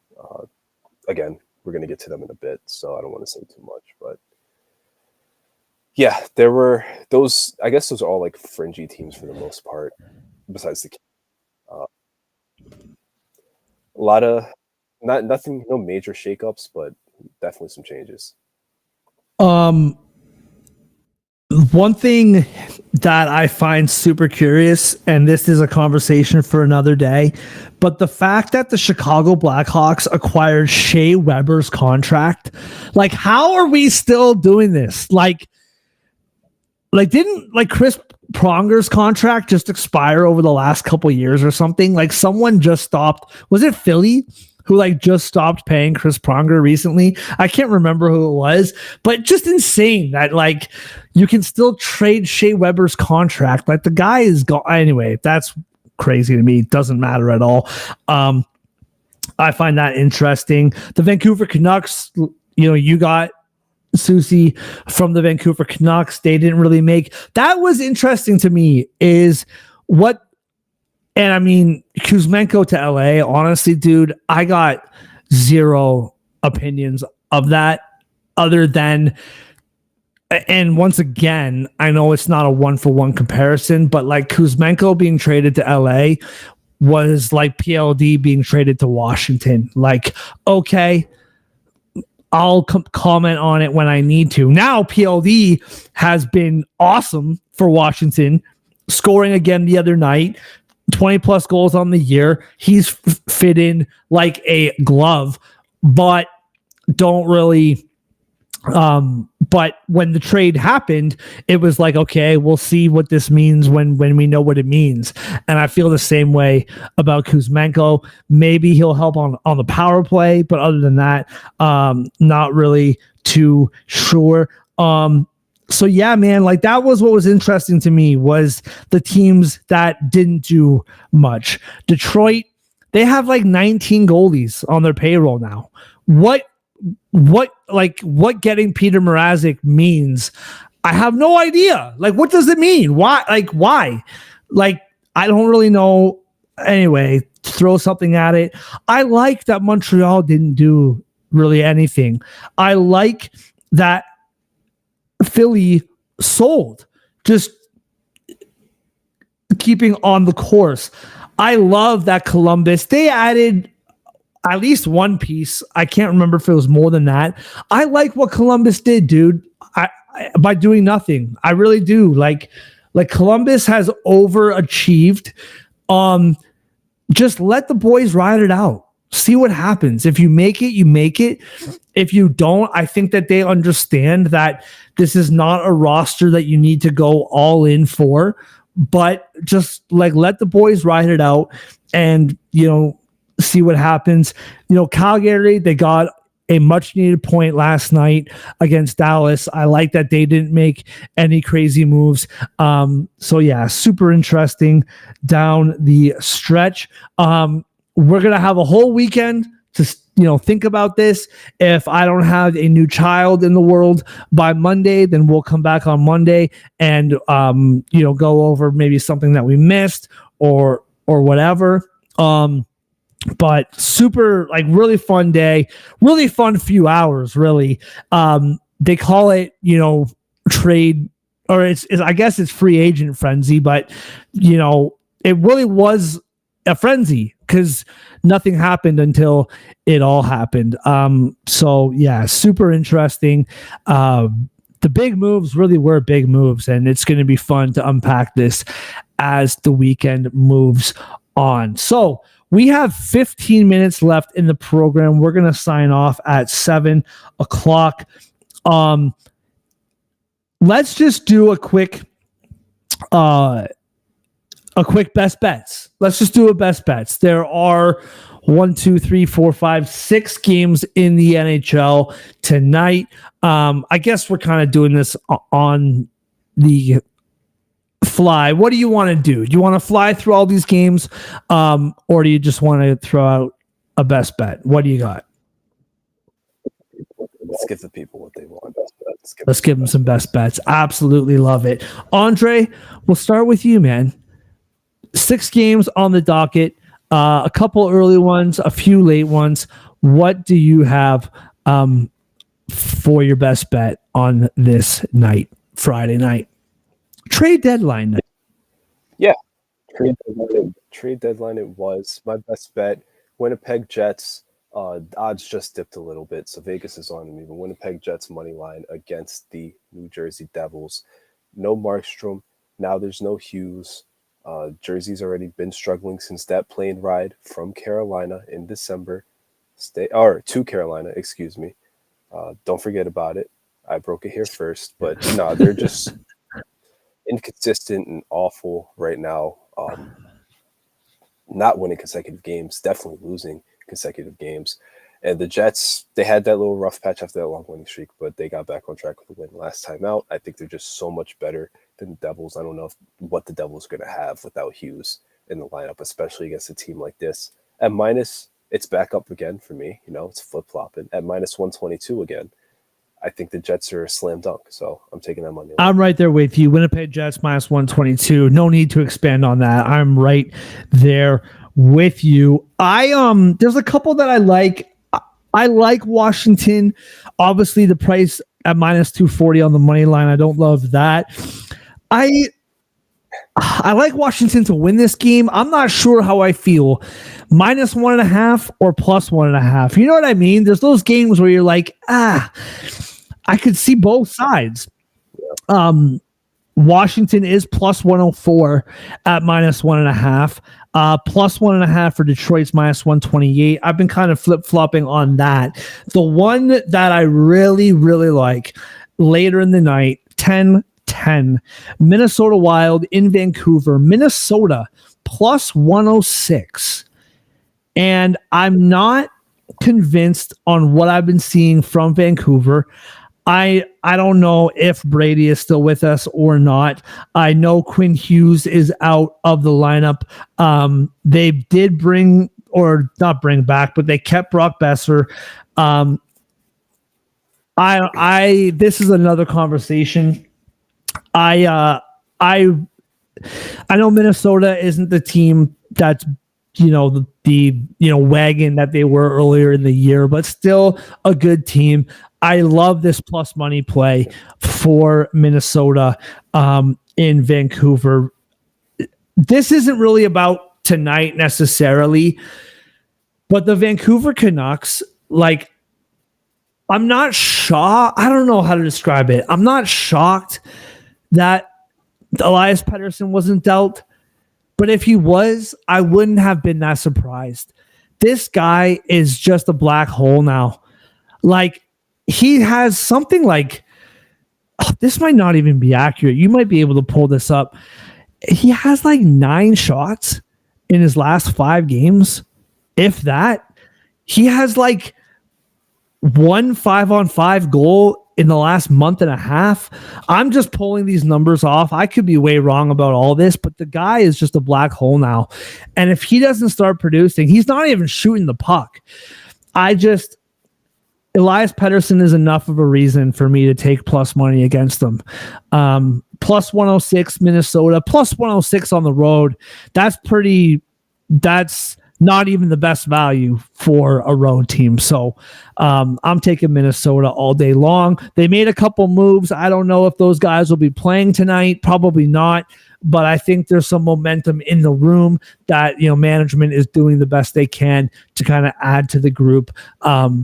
Again, we're going to get to them in a bit, so I don't want to say too much, but yeah, there were those. I guess those are all like fringy teams for the most part, besides the a lot of nothing, no major shakeups, but definitely some changes. One thing that I find super curious, and this is a conversation for another day, but the fact that the Chicago Blackhawks acquired Shea Weber's contract, like, how are we still doing this? Like didn't Chris Pronger's contract just expire over the last couple years or something? Like someone just stopped. Was it Philly who just stopped paying Chris Pronger recently? I can't remember who it was, but just insane that you can still trade Shea Weber's contract. Like the guy is gone. Anyway, that's crazy to me. It doesn't matter at all. I find that interesting. The Vancouver Canucks, you got Susie from the Vancouver Canucks. They didn't really make that. Was interesting to me is what, and I mean, Kuzmenko to LA, honestly, dude, I got zero opinions of that other than, and once again, I know it's not a 1-for-1 comparison, but Kuzmenko being traded to LA was like PLD being traded to Washington. Okay, I'll comment on it when I need to. Now PLD has been awesome for Washington, scoring again the other night, 20 plus goals on the year. He's fit in like a glove, but don't really. But when the trade happened, it was like, okay, we'll see what this means when we know what it means. And I feel the same way about Kuzmenko. Maybe he'll help on the power play, but other than that, not really too sure. So yeah, man, that was what was interesting to me was the teams that didn't do much. Detroit, they have 19 goalies on their payroll now. What getting Peter Mrazek means, I have no idea. What does it mean? Why? Why? I don't really know. Anyway, throw something at it. I like that Montreal didn't do really anything. I like that Philly sold, just keeping on the course. I love that Columbus, they added at least one piece. I can't remember if it was more than that. I like what Columbus did, dude. By doing nothing. I really do. Columbus has overachieved. Just let the boys ride it out. See what happens. If you make it, you make it. If you don't, I think that they understand that this is not a roster that you need to go all in for, but just let the boys ride it out and, see what happens. Calgary, they got a much needed point last night against Dallas. I like that they didn't make any crazy moves. So yeah, super interesting down the stretch. We're going to have a whole weekend to think about this. If I don't have a new child in the world by Monday, then we'll come back on Monday and go over maybe something that we missed or whatever. But super, really fun day, really fun few hours, really. They call it, trade, or I guess it's free agent frenzy, but, it really was a frenzy because nothing happened until it all happened. So, yeah, super interesting. The big moves really were big moves, and it's going to be fun to unpack this as the weekend moves on. So, we have 15 minutes left in the program. We're going to sign off at 7 o'clock. Let's just do a quick best bets. Let's just do a best bets. There are 6 games in the NHL tonight. I guess we're kind of doing this on the fly. What do you want to do? Do you want to fly through all these games, or do you just want to throw out a best bet? What do you got? Let's give the people what they want. Let's give them some best bets. Absolutely love it. Andre, we'll start with you, man. 6 games on the docket, a couple early ones, a few late ones. What do you have for your best bet on this night, Friday night? Trade deadline night. Yeah, trade deadline it was. My best bet, Winnipeg Jets. Odds just dipped a little bit, so Vegas is on me. But Winnipeg Jets money line against the New Jersey Devils. No Markstrom. Now there's no Hughes. Jersey's already been struggling since that plane ride from Carolina in December. To Carolina, excuse me. Don't forget about it. I broke it here first, but no, they're just inconsistent and awful right now. Not winning consecutive games, definitely losing consecutive games. And the Jets, they had that little rough patch after that long winning streak, but they got back on track with the win last time out. I think they're just so much better than the Devils. I don't know what the Devils are going to have without Hughes in the lineup, especially against a team like this. At minus, it's back up again for me. It's flip-flopping. At minus 122 again, I think the Jets are a slam dunk, so I'm taking that money. I'm right there with you. Winnipeg Jets minus 122. No need to expand on that. I'm right there with you. There's a couple that I like. I like Washington. Obviously, the price at minus 240 on the money line. I don't love that. I like Washington to win this game. I'm not sure how I feel. Minus 1.5 or plus 1.5. You know what I mean? There's those games where you're like, I could see both sides. Washington is plus 104 at minus 1.5. Plus 1.5 for Detroit's minus 128. I've been kind of flip-flopping on that. The one that I really, really like later in the night, 10-10. Minnesota Wild in Vancouver. Minnesota plus 106. And I'm not convinced on what I've been seeing from Vancouver. I don't know if Brady is still with us or not. I know Quinn Hughes is out of the lineup. They did not bring back, but they kept Brock Besser. This is another conversation. I know Minnesota isn't the team that's the wagon that they were earlier in the year, but still a good team. I love this plus money play for Minnesota in Vancouver. This isn't really about tonight necessarily, but the Vancouver Canucks, I'm not shocked. I don't know how to describe it. I'm not shocked that Elias Pettersson wasn't dealt, but if he was, I wouldn't have been that surprised. This guy is just a black hole now. He has something this might not even be accurate. You might be able to pull this up. He has 9 shots in his last 5 games. if that. He has like 1 5-on-5 goal in the last month and a half. I'm just pulling these numbers off. I could be way wrong about all this, but the guy is just a black hole now. And if he doesn't start producing, he's not even shooting the puck. Elias Pettersson is enough of a reason for me to take plus money against them. Plus 106 Minnesota, plus 106 on the road. That's not even the best value for a road team. So I'm taking Minnesota all day long. They made a couple moves. I don't know if those guys will be playing tonight. Probably not. But I think there's some momentum in the room that, management is doing the best they can to kind of add to the group.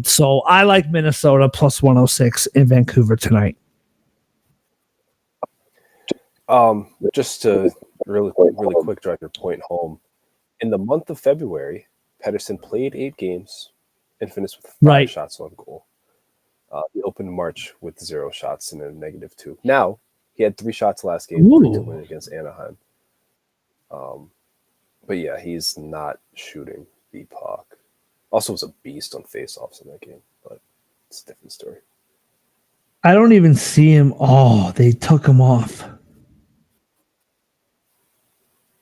So I like Minnesota plus 106 in Vancouver tonight. Just to really quick drive your point home. In the month of February, Pettersson played 8 games and finished with 5 shots on goal. He opened March with 0 shots and a -2. Now, he had 3 shots last game to win against Anaheim. But yeah, he's not shooting the puck. Also was a beast on faceoffs in that game, but it's a different story. I don't even see him. Oh, they took him off.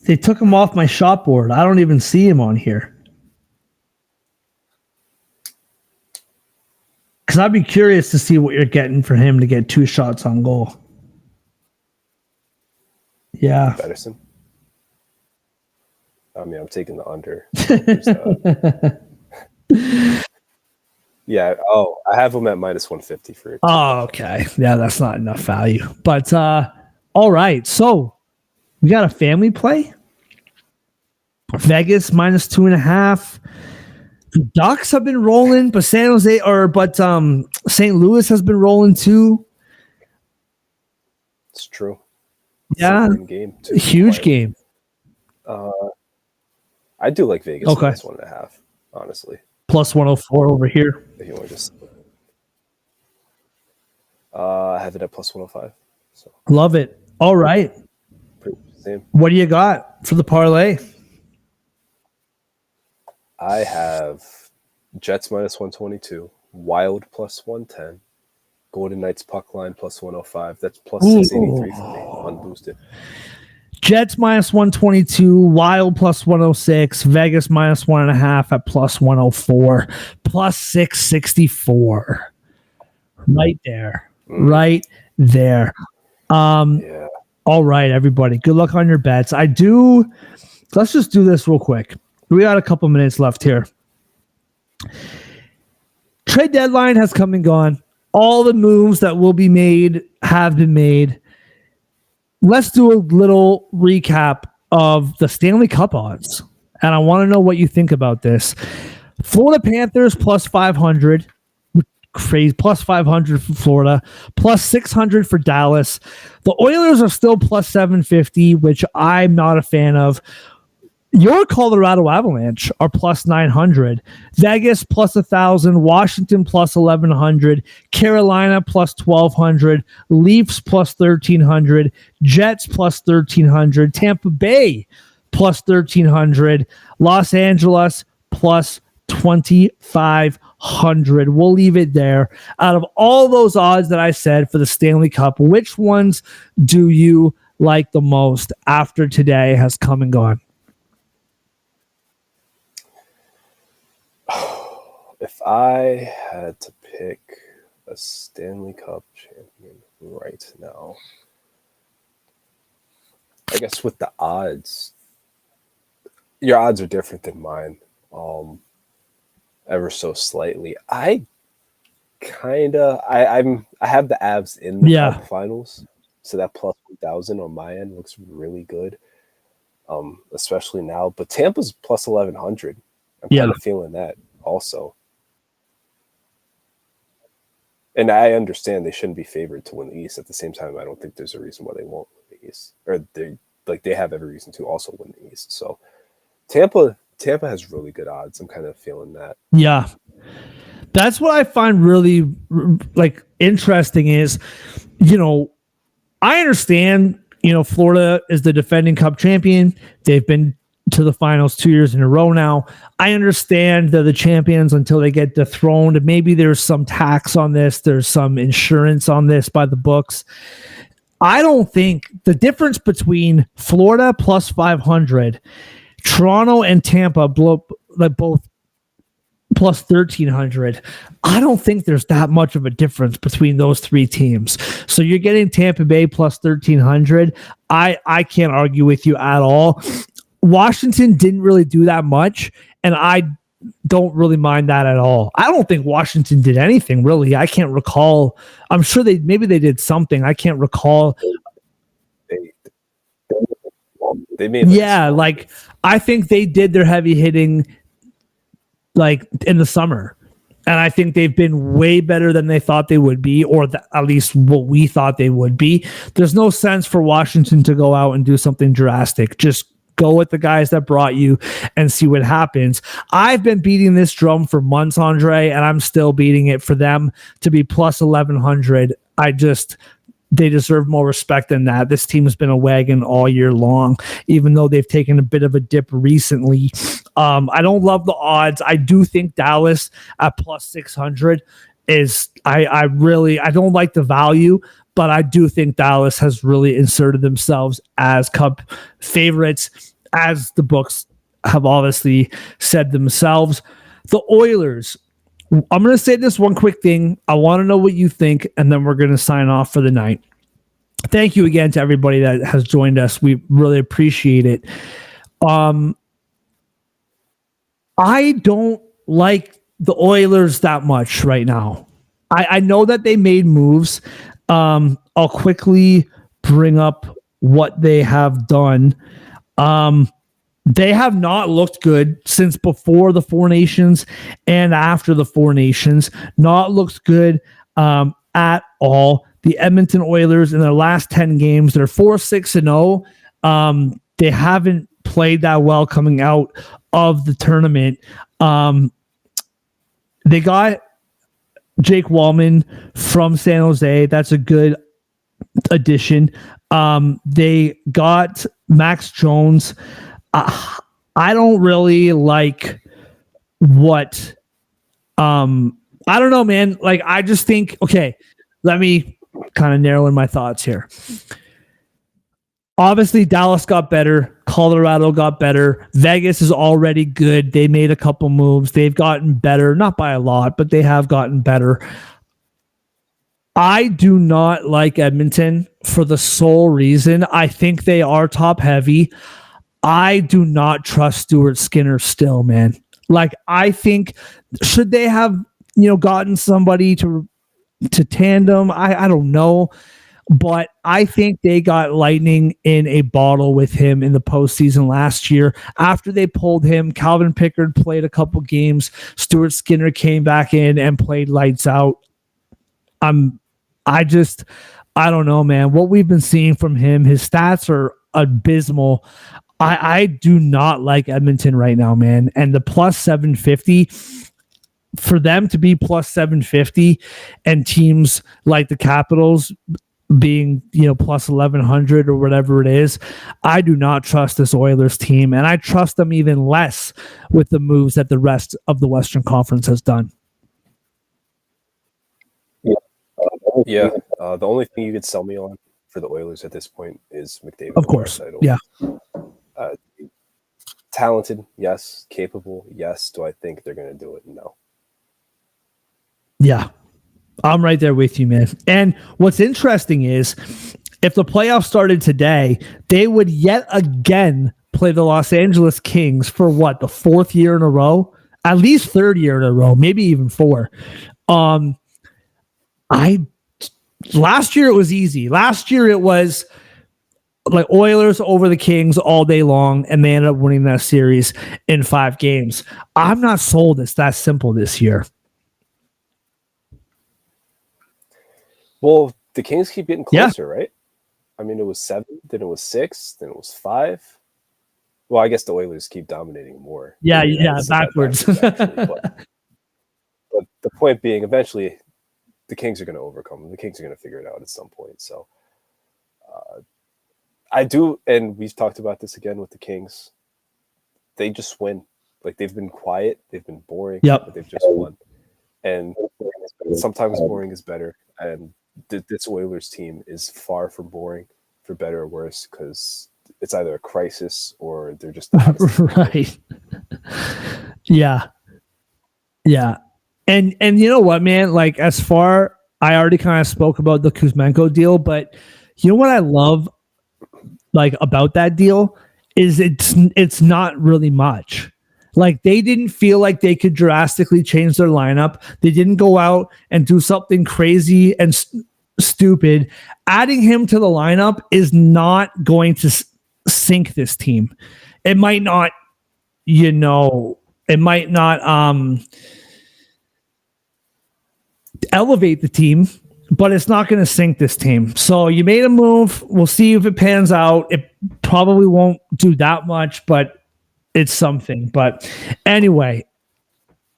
They took him off my shot board. I don't even see him on here. Because I'd be curious to see what you're getting for him to get 2 shots on goal. Yeah. Pettersson. I mean, I'm taking the under. Yeah. Oh, I have him at -150 for it. Oh, okay. Yeah, that's not enough value. But all right. So we got a family play. Vegas -2.5. The Ducks have been rolling, but St. Louis has been rolling too. It's true. Yeah. Game too. Huge game. I do like Vegas -1.5, honestly. Plus 104 over here. If you want to just I have it at plus 105. So love it. All right. Same. What do you got for the parlay? I have Jets -122, Wild plus 110, Golden Knights puck line plus 105. That's plus 683 for me, unboosted. Jets -122, Wild plus 106, Vegas -1.5 at plus 104, plus 664. Right there. Right there. Yeah. All right, everybody. Good luck on your bets. Let's just do this real quick. We got a couple minutes left here. Trade deadline has come and gone. All the moves that will be made have been made. Let's do a little recap of the Stanley Cup odds. And I want to know what you think about this. Florida Panthers plus 500. Crazy. Plus 500 for Florida. Plus 600 for Dallas. The Oilers are still plus 750, which I'm not a fan of. Your Colorado Avalanche are plus 900. Vegas plus 1,000. Washington plus 1,100. Carolina plus 1,200. Leafs plus 1,300. Jets plus 1,300. Tampa Bay plus 1,300. Los Angeles plus 2,500. We'll leave it there. Out of all those odds that I said for the Stanley Cup, which ones do you like the most after today has come and gone? If I had to pick a Stanley Cup champion right now, I guess with the odds, your odds are different than mine, ever so slightly. I have the Avs in the Cup finals, so that plus 1,000 on my end looks really good, especially now. But Tampa's plus 1,100. I'm kind of feeling that also. And I understand they shouldn't be favored to win the East. At the same time, I don't think there's a reason why they won't win the East. Or they have every reason to also win the East. So Tampa has really good odds. I'm kind of feeling that. Yeah. That's what I find really interesting is, I understand, Florida is the defending Cup champion. They've been to the finals 2 years in a row now. I understand they're the champions until they get dethroned. Maybe there's some tax on this. There's some insurance on this by the books. I don't think the difference between Florida plus 500, Toronto and Tampa both plus 1,300. I don't think there's that much of a difference between those three teams. So you're getting Tampa Bay plus 1,300. I can't argue with you at all. Washington didn't really do that much, and I don't really mind that at all. I don't think Washington did anything really. I can't recall. I'm sure maybe they did something. I can't recall. They made I think they did their heavy hitting like in the summer. And I think they've been way better than they thought they would be, or at least what we thought they would be. There's no sense for Washington to go out and do something drastic. Just go with the guys that brought you and see what happens. I've been beating this drum for months, Andre, and I'm still beating it for them to be plus 1,100. They deserve more respect than that. This team has been a wagon all year long, even though they've taken a bit of a dip recently. I don't love the odds. I do think Dallas at plus 600 is, I don't like the value, but I do think Dallas has really inserted themselves as Cup favorites, as the books have obviously said themselves. The Oilers, I'm going to say this one quick thing. I want to know what you think, and then we're going to sign off for the night. Thank you again to everybody that has joined us. We really appreciate it. I don't like the Oilers that much right now. I know that they made moves. I'll quickly bring up what they have done. They have not looked good since before the Four Nations and after the Four Nations. Not looked good at all. The Edmonton Oilers in their last 10 games, they're 4-6-0. They haven't played that well coming out of the tournament. They got Jake Wallman from San Jose. That's a good addition. They got Max Jones. I don't really like what I don't know, man. Like, I just think, okay, let me kind of narrow in my thoughts here. Obviously, Dallas got better. Colorado got better. Vegas is already good. They made a couple moves. They've gotten better, not by a lot, but they have gotten better. I do not like Edmonton for the sole reason I think they are top heavy. I do not trust Stuart Skinner still, man. Like, I think, should they have, gotten somebody to tandem? I don't know. But I think they got lightning in a bottle with him in the postseason last year. After they pulled him, Calvin Pickard played a couple games. Stuart Skinner came back in and played lights out. I don't know, man. What we've been seeing from him, his stats are abysmal. I do not like Edmonton right now, man. And the plus 750, for them to be plus 750 and teams like the Capitals being, plus 1,100 or whatever it is, I do not trust this Oilers team, and I trust them even less with the moves that the rest of the Western Conference has done. Yeah. The only thing you could sell me on for the Oilers at this point is McDavid. Of course. Yeah. Talented, yes. Capable, yes. Do I think they're going to do it? No. Yeah. I'm right there with you, man. And what's interesting is, if the playoffs started today, they would yet again play the Los Angeles Kings for what, the fourth year in a row? At least third year in a row, maybe even four. Last year it was easy. Last year it was like Oilers over the Kings all day long, and they ended up winning that series in 5 games. I'm not sold it's that simple this year. Well, the Kings keep getting closer, right? I mean, it was 7, then it was 6, then it was 5. Well, I guess the Oilers keep dominating more. Yeah, backwards. Actually, but the point being, eventually, the Kings are going to overcome them. The Kings are going to figure it out at some point. So, I do, and we've talked about this again with the Kings. they just win. Like, they've been quiet, they've been boring, Yep. but they've just won. And sometimes boring is better. And this Oilers team is far from boring, for better or worse, because it's either a crisis or they're just right. Yeah. Yeah. And you know what, man? Like, as far, I already kind of spoke about the Kuzmenko deal, but you know what I love, like, about that deal is it's not really much. Like, they didn't feel like they could drastically change their lineup. They didn't go out and do something crazy and stupid. Adding him to the lineup is not going to sink this team. It might not, it might not elevate the team, but it's not going to sink this team. So you made a move. We'll see if it pans out. It probably won't do that much, but it's something. But anyway,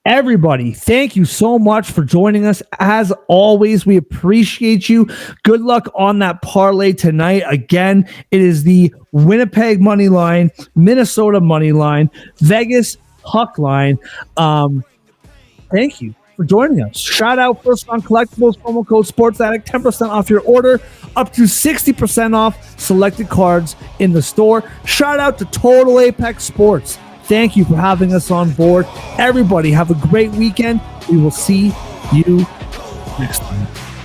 everybody, thank you so much for joining us. As always, we appreciate you. Good luck on that parlay tonight. Again, it is the Winnipeg money line, Minnesota money line, Vegas puck line. Thank you for joining us. Shout out First Round Collectibles, promo code SportsAddict, 10% off your order, up to 60% off selected cards in the store. Shout out to Total Apex Sports. Thank you for having us on board. Everybody, have a great weekend. We will see you next time.